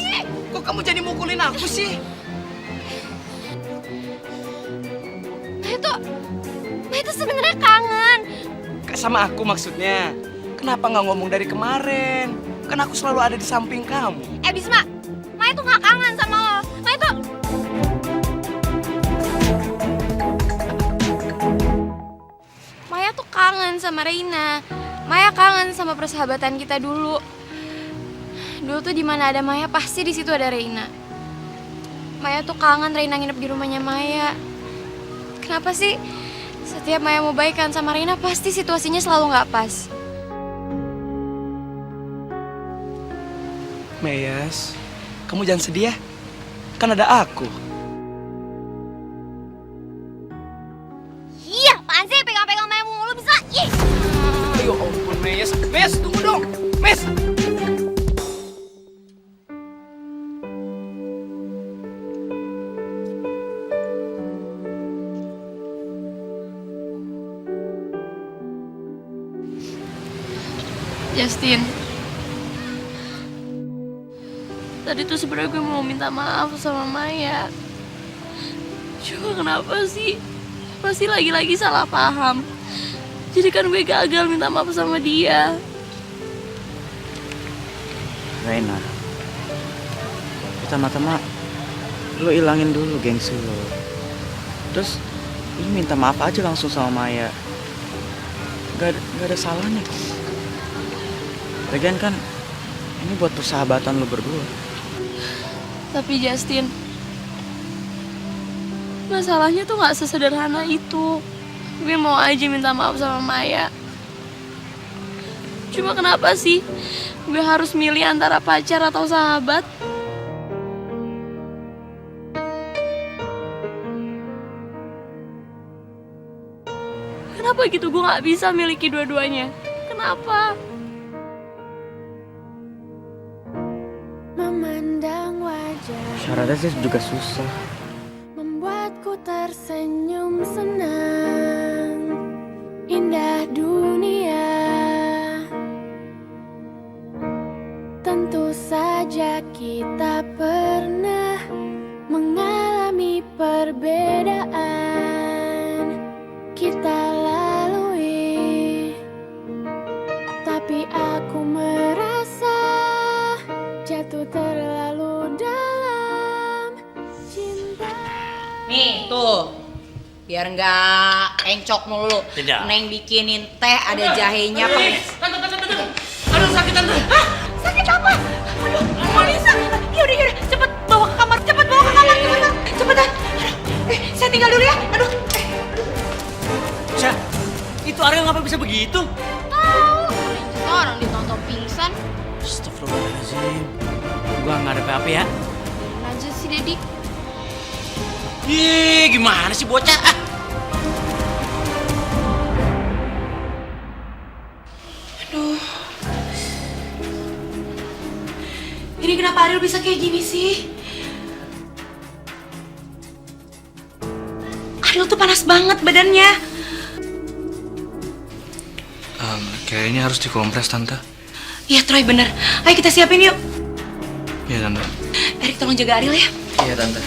kok kamu jadi mukulin aku sih? Maya itu sebenarnya kangen. Sama aku maksudnya. Kenapa nggak ngomong dari kemarin? Kan aku selalu ada di samping kamu. Bisma, Maya tuh gak kangen sama lo. Maya tuh kangen sama Reina. Maya kangen sama persahabatan kita dulu. Dulu tuh di mana ada Maya pasti di situ ada Reina. Maya tuh kangen Reina nginep di rumahnya Maya. Kenapa sih setiap Maya mau baikan sama Reina pasti situasinya selalu nggak pas? Meyas, kamu jangan sedih ya. Kan ada aku. Iya, apaan sih pegang-pegang Maya mulu bisa? Ih. Ayo ampun, Meyas. Meyas, tunggu dong. Mes. Justin, tadi tuh sebenarnya gue mau minta maaf sama Maya. Cuma kenapa sih? Pasti lagi-lagi salah paham. Jadi kan gue gagal minta maaf sama dia. Reina, pertama-tama lo ilangin dulu gengsi lo. Terus lo minta maaf aja langsung sama Maya. Gak ada salahnya kok. Lagian kan ini buat persahabatan lo berdua. Tapi Justin, masalahnya tuh gak sesederhana itu. Gue mau aja minta maaf sama Maya. Cuma kenapa sih gue harus milih antara pacar atau sahabat? Kenapa gitu gue gak bisa miliki dua-duanya? Kenapa? Memandang wajah Syaratnya sih juga susah. membuatku tersenyum senang. Indah dunia, tentu saja kita pernah mengalami perbedaan. Kita lalui, tapi aku merasa jatuh terlalu dalam cinta. Nih tuh, biar nggak encok mulu. Tidak. Neng bikinin teh ada jahenya pakai. Tante. Aduh, sakit, Tante. Sakit apa? Aduh, Malisa. Yaudah, cepet bawa ke kamar, cepetan. Aduh, saya tinggal dulu ya. Aduh. Syah, itu Ariel ngapa bisa begitu? Orang ditonton pingsan. Astagfirullahaladzim. Gua nggak ada apa-apa ya. Aja sih, Dedi. Ih, gimana sih bocah? Aduh. Ini kenapa Ariel bisa kayak gini sih? Ariel tuh panas banget badannya. Kayaknya harus dikompres, Tante. Iya, Troy bener. Ayo kita siapin yuk. Iya, Tante. Erik tolong jaga Ariel ya. Iya, Tante.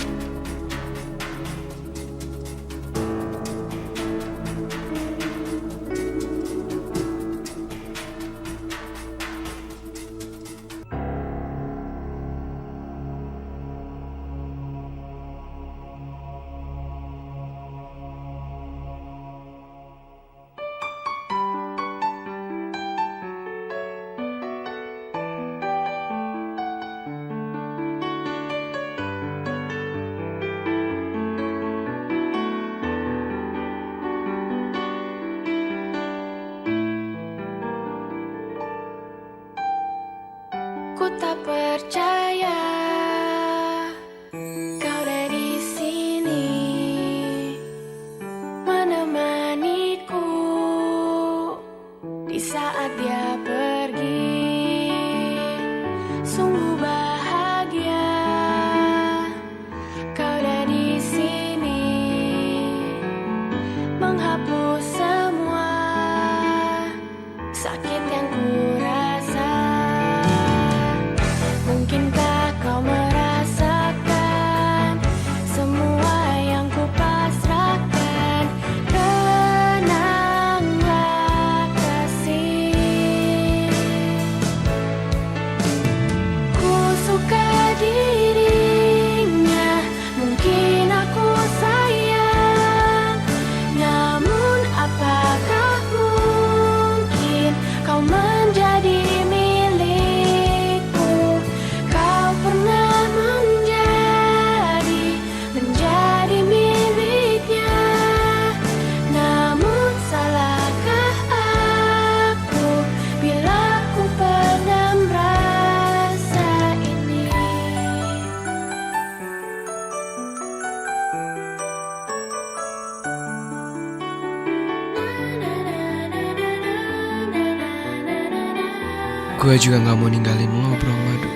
Gue juga gak mau ninggalin lo, Beruang Madu.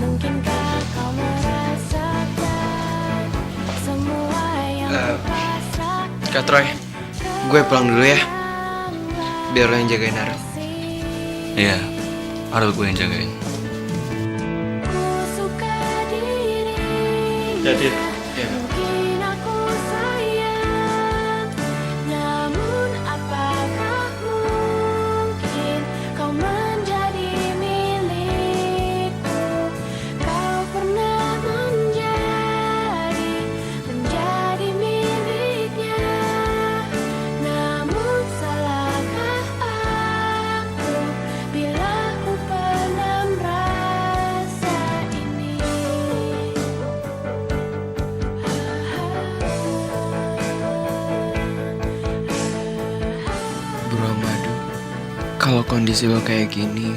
Mungkinkah kau merasakan semua yang kupasrakan? Kak Troy, gue pulang dulu ya. Biar lo yang jagain Arel. Iya, Arel gue yang jagain. Ku suka dirinya. Jadi, Mungkin aku sayang, namun apakah mungkin kau menjadi milikku? Kau pernah menjadi miliknya, namun salahkah aku bila ku pernah merasa ini? Beruang Madu, kalau kondisi lo kayak gini,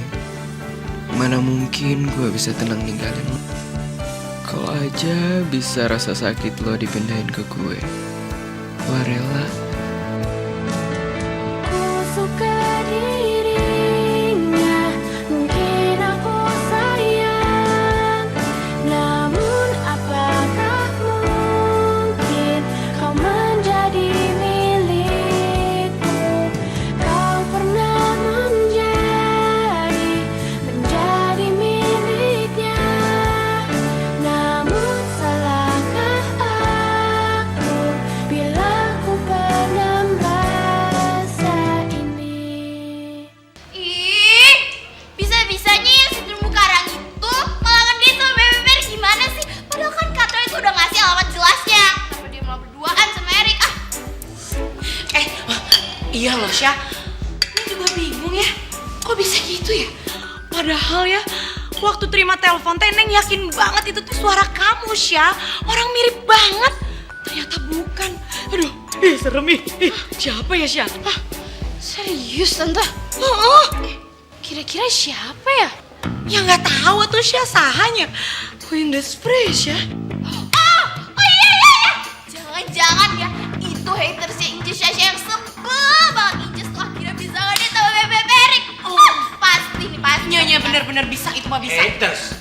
mana mungkin gue bisa tenang ninggalin lo. Kalau aja bisa rasa sakit lo dipindahin ke gue rela. Ku suka dirinya, mungkin aku sayang, namun apakah mungkin kau menjadi milikku? Kau pernah menjadi miliknya, namun salahkah aku bila ku pernah merasa ini? Ih, bisa-bisanya yang si terumbu karang itu melawan dia sama Bebe Mary gimana sih? Padahal kan Katra itu udah ngasih alamat jelasnya. Kenapa dia malah berduaan sama Erik? Iya loh, Syah. Gue juga bingung ya. Kok bisa gitu ya? Padahal ya, waktu terima telepon Neng yakin banget itu tuh suara kamu, Syah. Orang mirip banget. Ternyata bukan. Aduh, serem ih. Siapa ya, Syah? Serius, Tante? Kira-kira siapa ya? Ya nggak tahu tuh Syah sahanya. Queen Despre, Syah. Oh iya. Jangan-jangan ya, itu hatersnya Inces Syasha yang sebel banget. Inces tuh akhirnya bisa ngedate sama Bebe Mary. Pasti nih, pasti. Iya, bener-bener bisa. Itu mah bisa. Haters.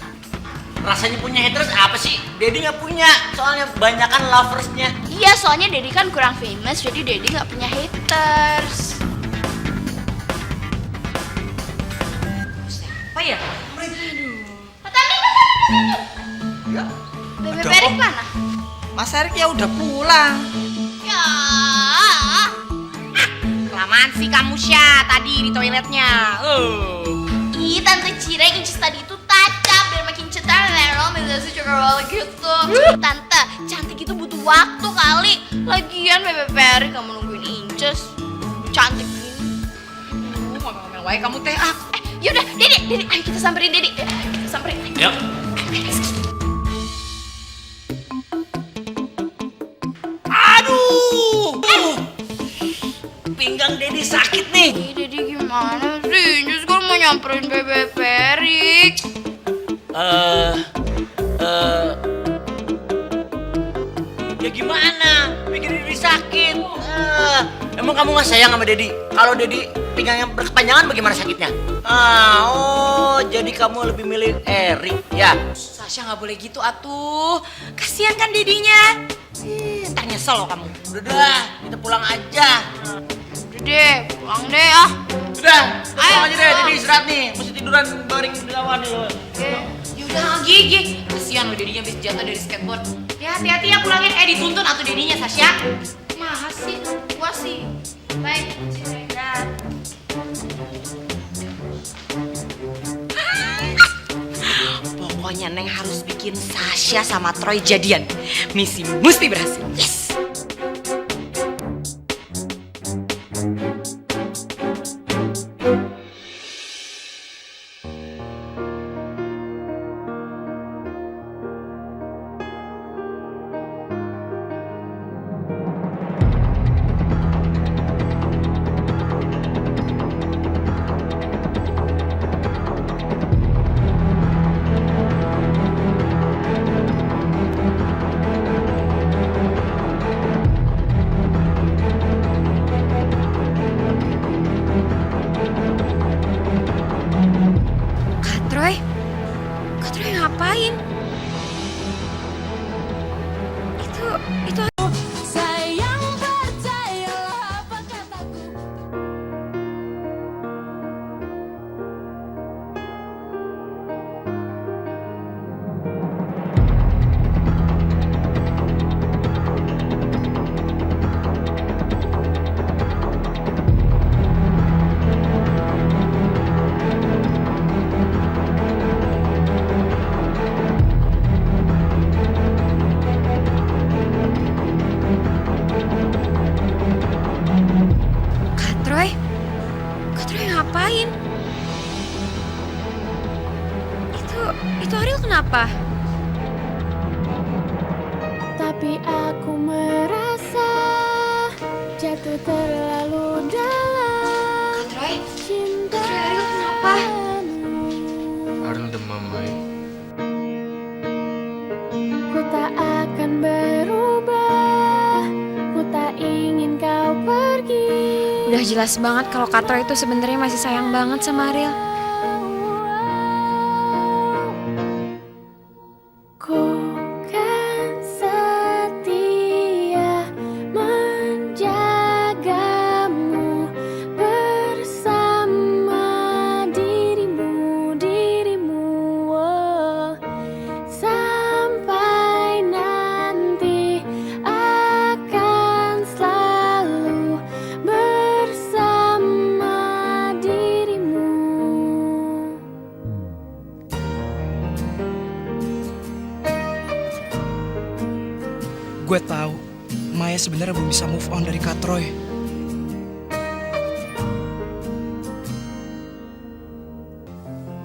Rasanya punya haters apa sih? Dedi nggak punya, soalnya banyakan loversnya. Iya, soalnya Dedi kan kurang famous, jadi Dedi nggak punya haters. Apa ya? Tante. Bebe Mary mana? Mas Erik ya udah pulang. Ya. Kelamaan sih kamu, Syah, tadi di toiletnya. Ih, Tante Cireng Inces tadi itu tacap biar makin cetar realisasi cokol gitu. Tante, cantik itu butuh waktu kali. Lagian Bebe Mary kamu nungguin Inces. Cantik gini. Ngomel-ngomel wae kamu teh. Yaudah, Dedi, ayo kita samperin Dedi. Kita samperin. yuk. Aduh! Pinggang Dedi sakit nih. Ih, Dedi gimana sih? Inces kan mau nyamperin Bebe Mary. Ya gimana? Bikin Dedi sakit. Emang kamu nggak sayang sama Dedi? Kalau Dedi pinggangnya berkepanjangan bagaimana sakitnya? Jadi kamu lebih milih Erik ya? Sasha nggak boleh gitu atuh. Kasihan kan Dedinya. Ntar nyesel loh kamu. Udah dah, kita pulang aja. Udah deh, pulang deh ah. Udah, kita Ayo, pulang aja deh. pulang. Dedi istirahat nih, mesti tiduran baring di lawan nih lo. Yaudah Gigi. Kasihan loh Dedinya habis jatuh dari skateboard. Ya hati-hati ya pulangnya. Dituntun atuh Dedinya, Sasha. Masa sih? Gua sih. Baik, dah. Pokoknya Neng harus bikin Sasha sama Troy jadian. Misi mesti berhasil. Yes. Kak Troy ngapain? Itu Sayang percayalah apa kataku. Kak Troy? Kak Troy ngapain? Itu Ariel kenapa? Tapi aku merasa jatuh terlalu dalam Kak Troy? cinta. Kak Troy, Ariel kenapa? Ariel demam, Mai. Ku tak akan berubah, ku tak ingin kau pergi. Udah jelas banget kalau Kak Troy itu sebenarnya masih sayang banget sama Ariel. Ku kan setia menjagamu bersama dirimu, oh. Sampai nanti akan selalu bersama dirimu. Gue tahu Maya sebenarnya belum bisa move on dari Kak Troy.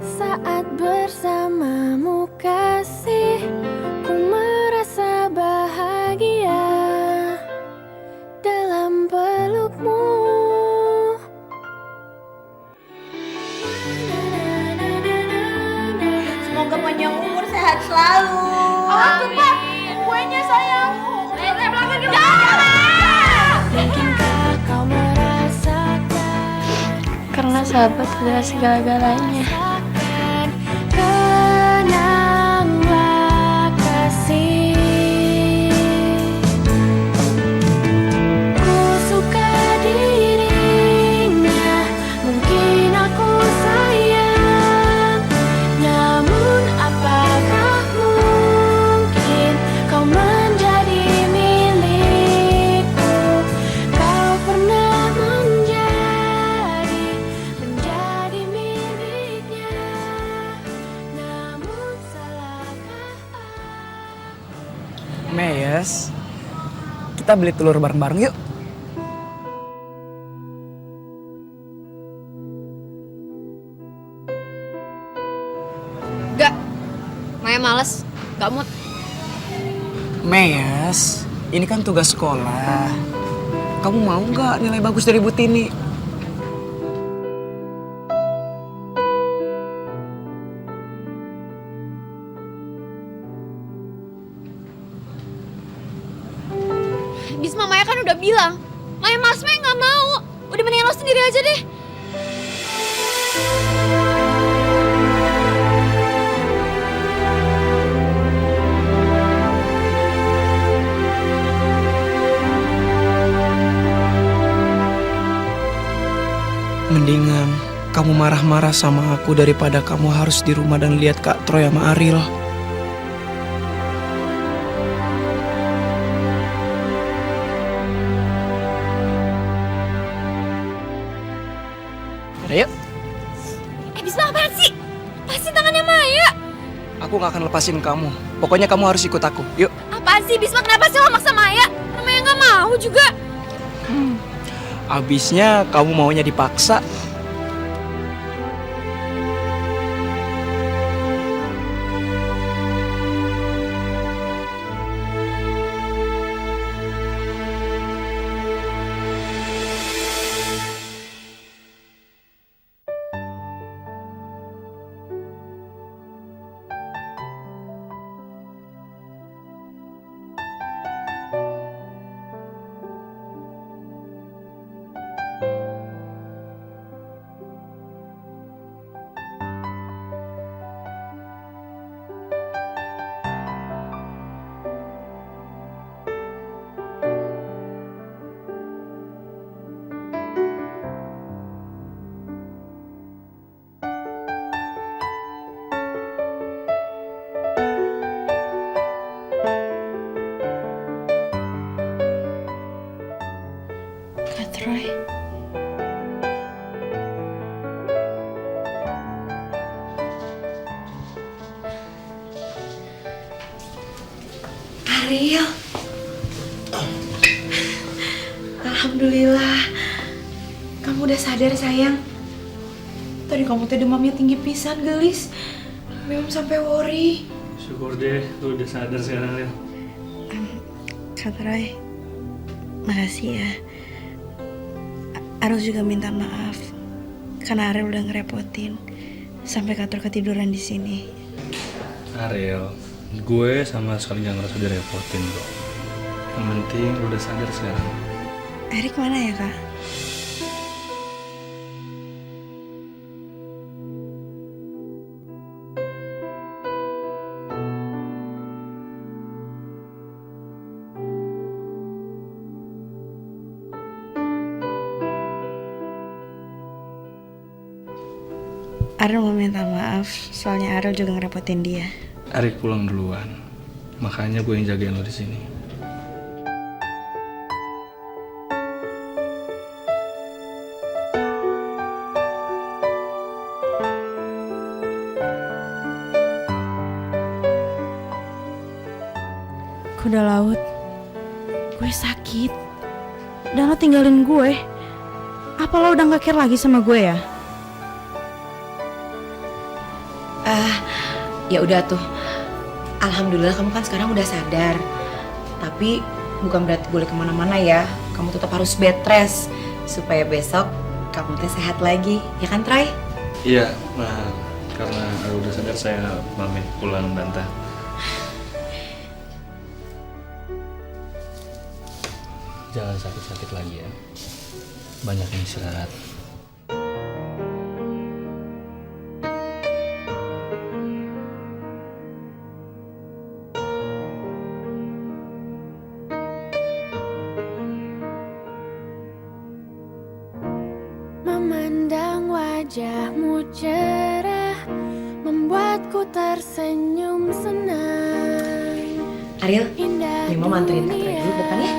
Saat bersamamu kasih, ku merasa bahagia dalam pelukmu. Semoga panjang umur, sehat selalu. Oh, Pak, kuenya sayang. Mungkinkah kau merasakan Karena sahabat adalah segala-galanya. kenanglah kasih. Ku suka dirinya, mungkin aku sayang. Namun apakah mungkin kau menjadi milikku? Kau pernah menjadi miliknya. Namun salahkah Meyes, kita beli telur bareng-bareng yuk. Gak, Maya males, gak mood. Meyes, ini kan tugas sekolah. Kamu mau nggak nilai bagus dari Bu Tini? Bisma, Maya kan udah bilang. Maya males, Maya gak mau. Udah mendingan lo sendiri aja deh. Mendingan kamu marah-marah sama aku daripada kamu harus di rumah dan lihat Kak Troy sama Ariel. Yaudah, yuk. Bisma apaan sih? Lepasin tangannya Maya. Aku gak akan lepasin kamu. Pokoknya kamu harus ikut aku. Yuk. Apaan sih Bisma, kenapa sih lo maksa Maya? Maya gak mau juga. Abisnya kamu maunya dipaksa. Ariel. Alhamdulillah. Kamu udah sadar, sayang. Tadi kamu teh demamnya tinggi pisan, gelis. Memang sampai worry. Syukur deh, lu udah sadar sekarang, Ril. Kak Troy, makasih ya. Ariel juga minta maaf karena Ariel udah ngerepotin sampai Kak Troy ketiduran di sini. Ariel, gue sama sekali gak ngerasa direpotin kok. Yang penting lu udah sadar sekarang. Erik mana ya, Kak? Ariel mau minta maaf, soalnya Ariel juga ngerepotin dia. Erik pulang duluan, makanya gue yang jagain lo di sini. Kuda laut, gue sakit. Dan lo tinggalin gue. Apa lo udah gak care lagi sama gue ya? Ya udah tuh. Alhamdulillah kamu kan sekarang udah sadar. Tapi bukan berarti boleh kemana-mana ya. Kamu tetap harus bed rest supaya besok kamu teh sehat lagi. Ya kan, Trai? Iya, nah karena aku udah sadar saya pamit pulang Tante. Jangan sakit-sakit lagi ya. Banyak yang istirahat. Memandang wajahmu cerah, membuatku tersenyum senang. Ariel, Indah Mimo manterin Kak Troy dulu depan ya.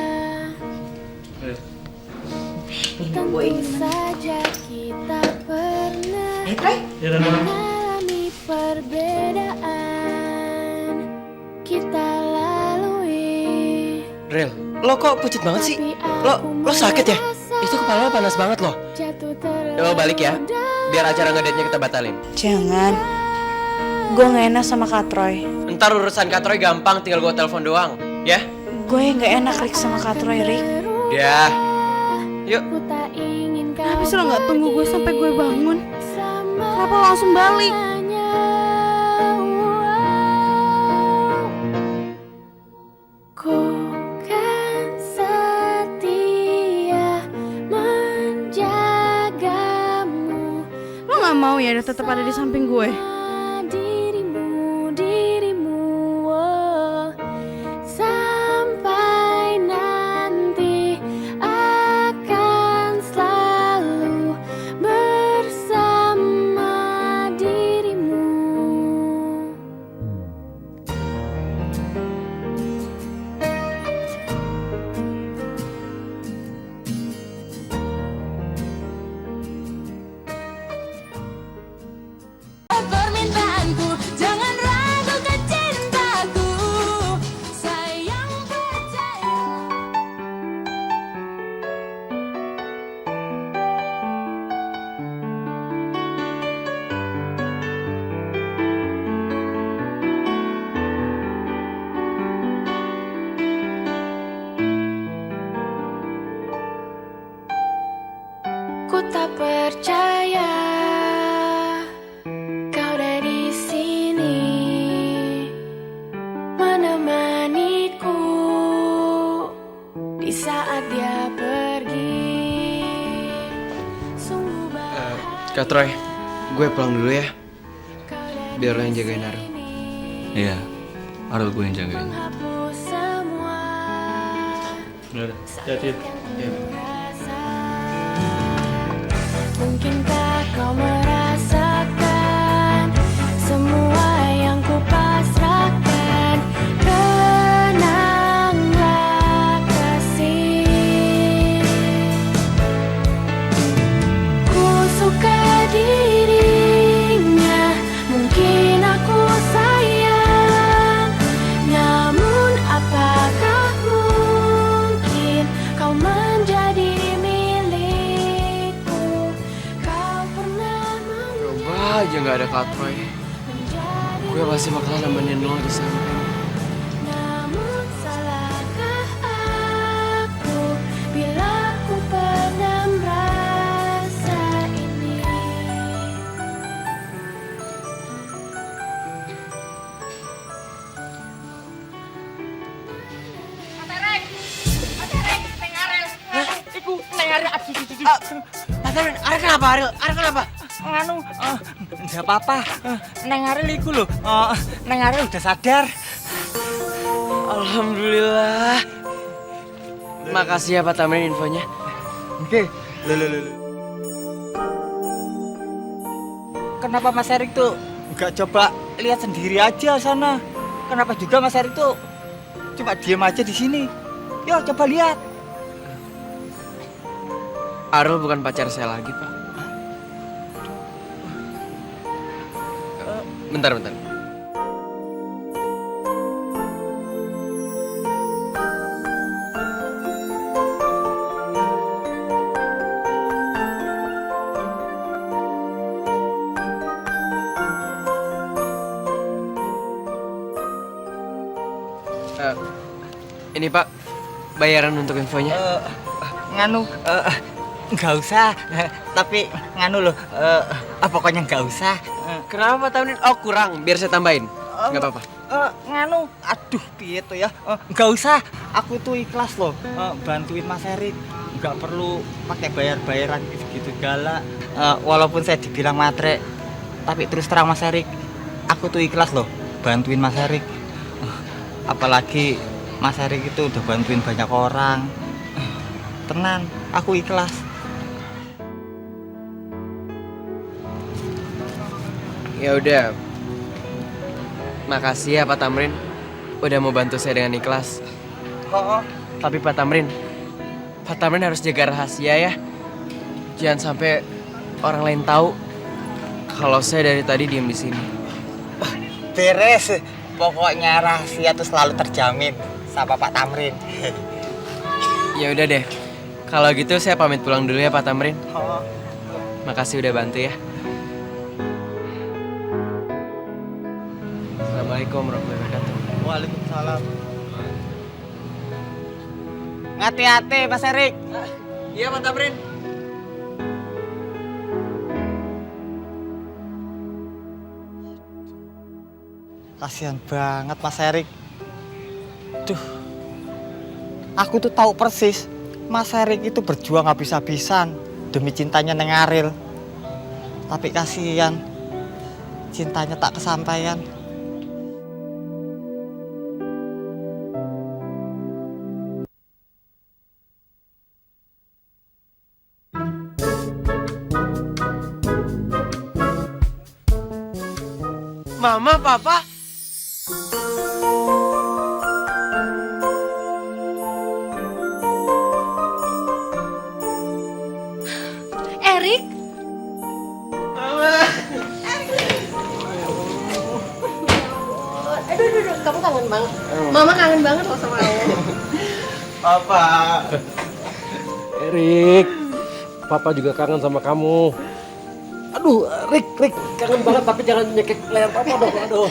Nih, gue tentu saja kita pernah Ayo, Troy. mengalami perbedaan kita lalui. Rel, lo kok pucet banget sih? Lo sakit ya? Itu kepala lo panas banget loh. Lo balik ya, biar acara ngedate-nya kita batalin. Jangan. Gue gak enak sama Kak Troy. Ntar urusan Kak Troy gampang, tinggal gue telepon doang, ya? Gue gak enak Rick sama Kak Troy, Rick. Ya, yuk. Kenapa sih lo gak tunggu gue sampai gue bangun? Kenapa lo langsung balik? Ku kan setia menjagamu. Lo gak mau ya tetap ada di samping gue? Dirimu, oh. Sampai nanti akan selalu bersama dirimu. Permintaanku, jangan ragukan cintaku. Sayang percaya. Ku tak percaya kau ada di sini menemaniku di saat dia pergi. Sungguh bahagia Kak Troy, gue pulang dulu ya. kau ada Biar lo yang jagain Ariel. Iya, Ariel gue yang jagain. menghapus semua. Udah, hati-hati. Mungkinkah kau merasakan semua yang ku pasrahkan? Tenanglah kasih. Ku suka dirinya, mungkin aku sayang, namun apa ada Kak Troy, gue pasti bakalan nemenin lo di samping. Namun salahkah aku bila ku pendam rasa ini? Iku Neng Ariel. Tatarin, Ariel kenapa Ariel? Ariel kenapa? Nganu, enggak apa-apa. Neng Ariel iku lho. Neng Ariel udah sadar. Alhamdulillah. Makasih ya Pak Tamrin infonya. Oke. Kenapa Mas Erik tuh nggak coba lihat sendiri aja sana? Kenapa juga Mas Erik tuh cuma diem aja di sini? Yo coba lihat. Arul bukan pacar saya lagi, Pak. Bentar. Ini Pak, bayaran untuk infonya. Nganu, nggak usah. Tapi nganu loh, pokoknya nggak usah. Kenapa Pak Tamrin? Oh kurang, biar saya tambahin. Nggak apa-apa. Nganu, aduh piye tuh ya. Nggak usah, aku tuh ikhlas loh bantuin Mas Erik. Nggak perlu pakai bayar-bayaran gitu galak. Walaupun saya dibilang matre, tapi terus terang Mas Erik, aku tuh ikhlas loh bantuin Mas Erik. Apalagi Mas Erik itu udah bantuin banyak orang. Tenang, aku ikhlas. Ya udah. Makasih ya Pak Tamrin udah mau bantu saya dengan ikhlas. Tapi Pak Tamrin harus jaga rahasia ya. Jangan sampai orang lain tahu kalau saya dari tadi diem di sini. Beres. Pokoknya rahasia tuh selalu terjamin sama Pak Tamrin. Ya udah deh. Kalau gitu saya pamit pulang dulu ya Pak Tamrin. Makasih udah bantu ya. Assalamualaikum warahmatullahi wabarakatuh. Waalaikumsalam. Hati-hati Mas Erik. Iya Pak Tamrin. Kasihan banget Mas Erik. Duh. Aku tuh tahu persis Mas Erik itu berjuang habis-habisan demi cintanya Neng Ariel. Tapi kasihan cintanya tak kesampaian. Mama, Papa. Erik? Aduh, kamu kangen banget. Mama kangen banget loh sama kamu. Papa. Erik, Papa juga kangen sama kamu. Aduh, Rik, kangen banget tapi jangan nyekek leher Papa dong, aduh.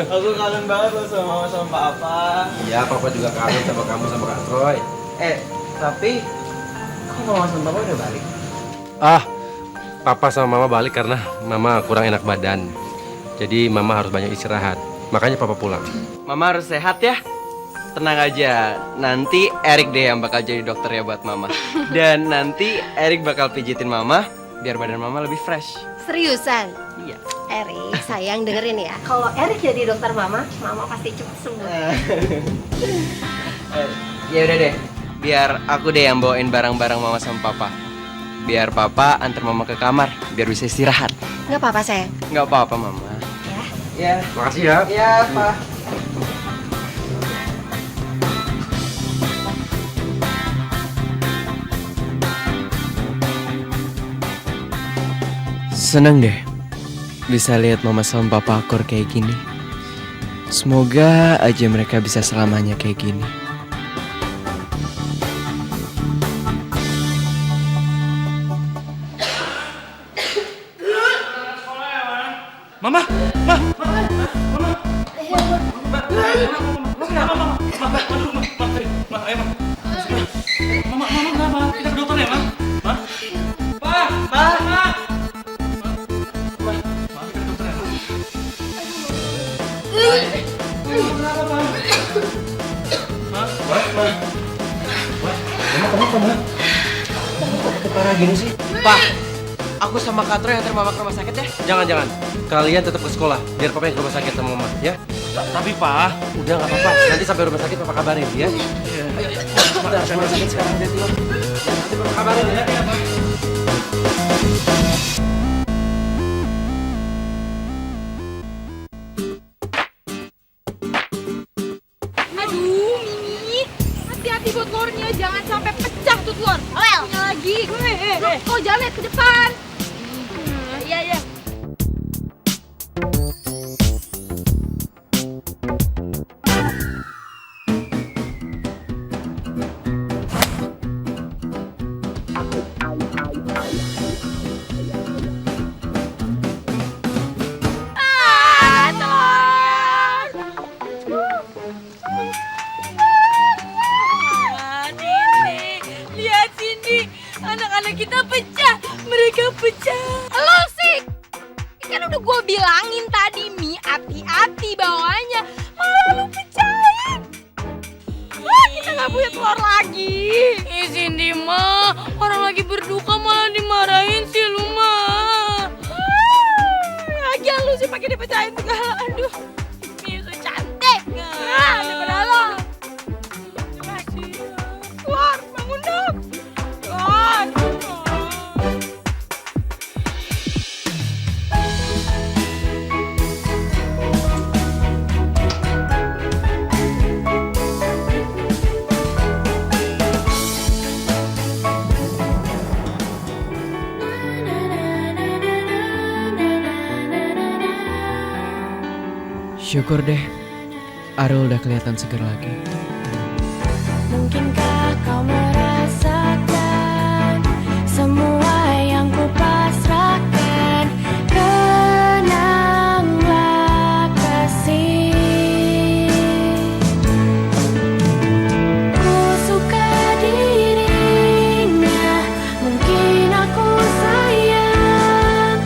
Aku kangen banget loh sama Papa. Iya, Papa juga kangen sama kamu sama Kak Troy. Tapi kok Mama sama Papa udah balik? Papa sama Mama balik karena Mama kurang enak badan. Jadi Mama harus banyak istirahat. Makanya Papa pulang. Mama harus sehat ya. Tenang aja, nanti Erik deh yang bakal jadi dokter ya buat Mama. Dan nanti Erik bakal pijitin Mama biar badan Mama lebih fresh. Seriusan? Iya. Erik, sayang dengerin ya. Kalau Erik jadi dokter Mama pasti cepat sembuh. Ya udah deh, biar aku deh yang bawain barang-barang Mama sama Papa. Biar Papa antar Mama ke kamar, biar bisa istirahat. Nggak apa-apa sayang. Nggak apa-apa Mama. Ya. Makasih ya. Ya, Pak. Seneng deh bisa lihat Mama sama Papa akur kayak gini. Semoga aja mereka bisa selamanya kayak gini. Mama, Ma, kenapa? Kita ke dokter ya, Ma? Ma? Pa, Ma, Ma. Ma, kita ke dokter ya, Ma? Kenapa, Pa? Ma, Ma. Parah gini sih. Pak, aku sama Katro yang antar mama ke rumah sakit ya. Jangan. Kalian tetap ke sekolah. Biar papa yang ke rumah sakit sama mama, ya. Tapi, Pa, Udah nggak apa-apa. Nanti sampai rumah sakit papa kabarin, ya. Ayo. Kita ke rumah sakit sekarang. Nanti papa kabarin, ya. Aduh, Mimi. Hati-hati buat telurnya, jangan sampai pecah tuh telur. Punya lagi. Kau jangan lihat ke depan. Iya. Lihat sini, anak-anak kita pecah, mereka pecah. Lo sih, kan udah gue bilangin tadi Mi, hati-hati bawanya. Malah lu pecahin. Wah, kita nggak punya telur lagi. Cindy mah, orang lagi berduka malah dimarahin sih lu mah. Lagian lu sih pakai dipecahin segala. Aduh, Mi itu cantik. Nah, daripada lo. Keluar, bangun dong. Keluar. Syukur deh, Ariel udah kelihatan segar lagi. Mungkinkah kau merasakan semua yang ku pasrahkan? Kenanglah kasih. Ku suka dirinya, mungkin aku sayang.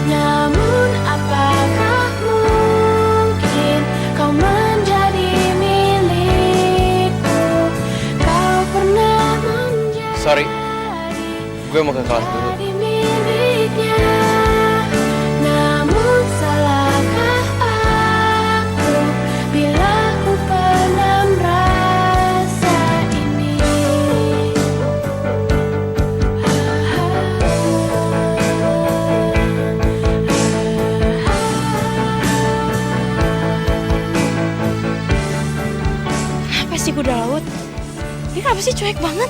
Namun apakah mungkin kau menjadi milikku? Kau pernah menjadi Sorry, gue mau ke kelas dulu. miliknya. Namun salahkah aku bila ku pernah merasa ini? Apa sih kuda laut? Dia kenapa sih cuek banget?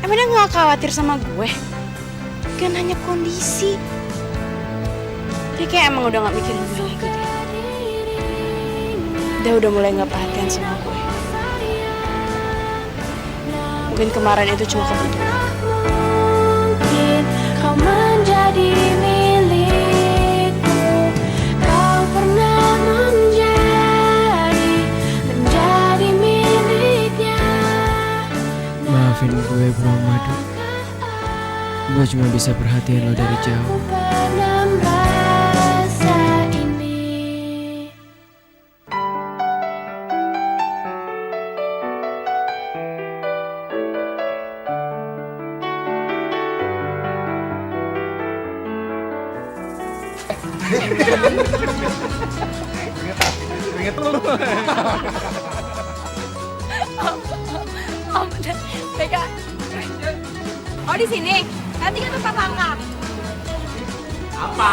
Emang dia gak khawatir sama gue? Kan hanya kondisi. Dia kayak emang udah gak mikirin gue lagi deh. Dia udah mulai gak perhatian sama gue. Mungkin kemarin itu cuma kebetulan. Mungkin kau menjadi milikku. Kau pernah menjadi miliknya. Maafin gue, Buang Madu. Gue cuma bisa perhatiin lo dari jauh. Pernah merasa ini. Mereka. Oh di sini. Nanti kan tempat langkah. Apa?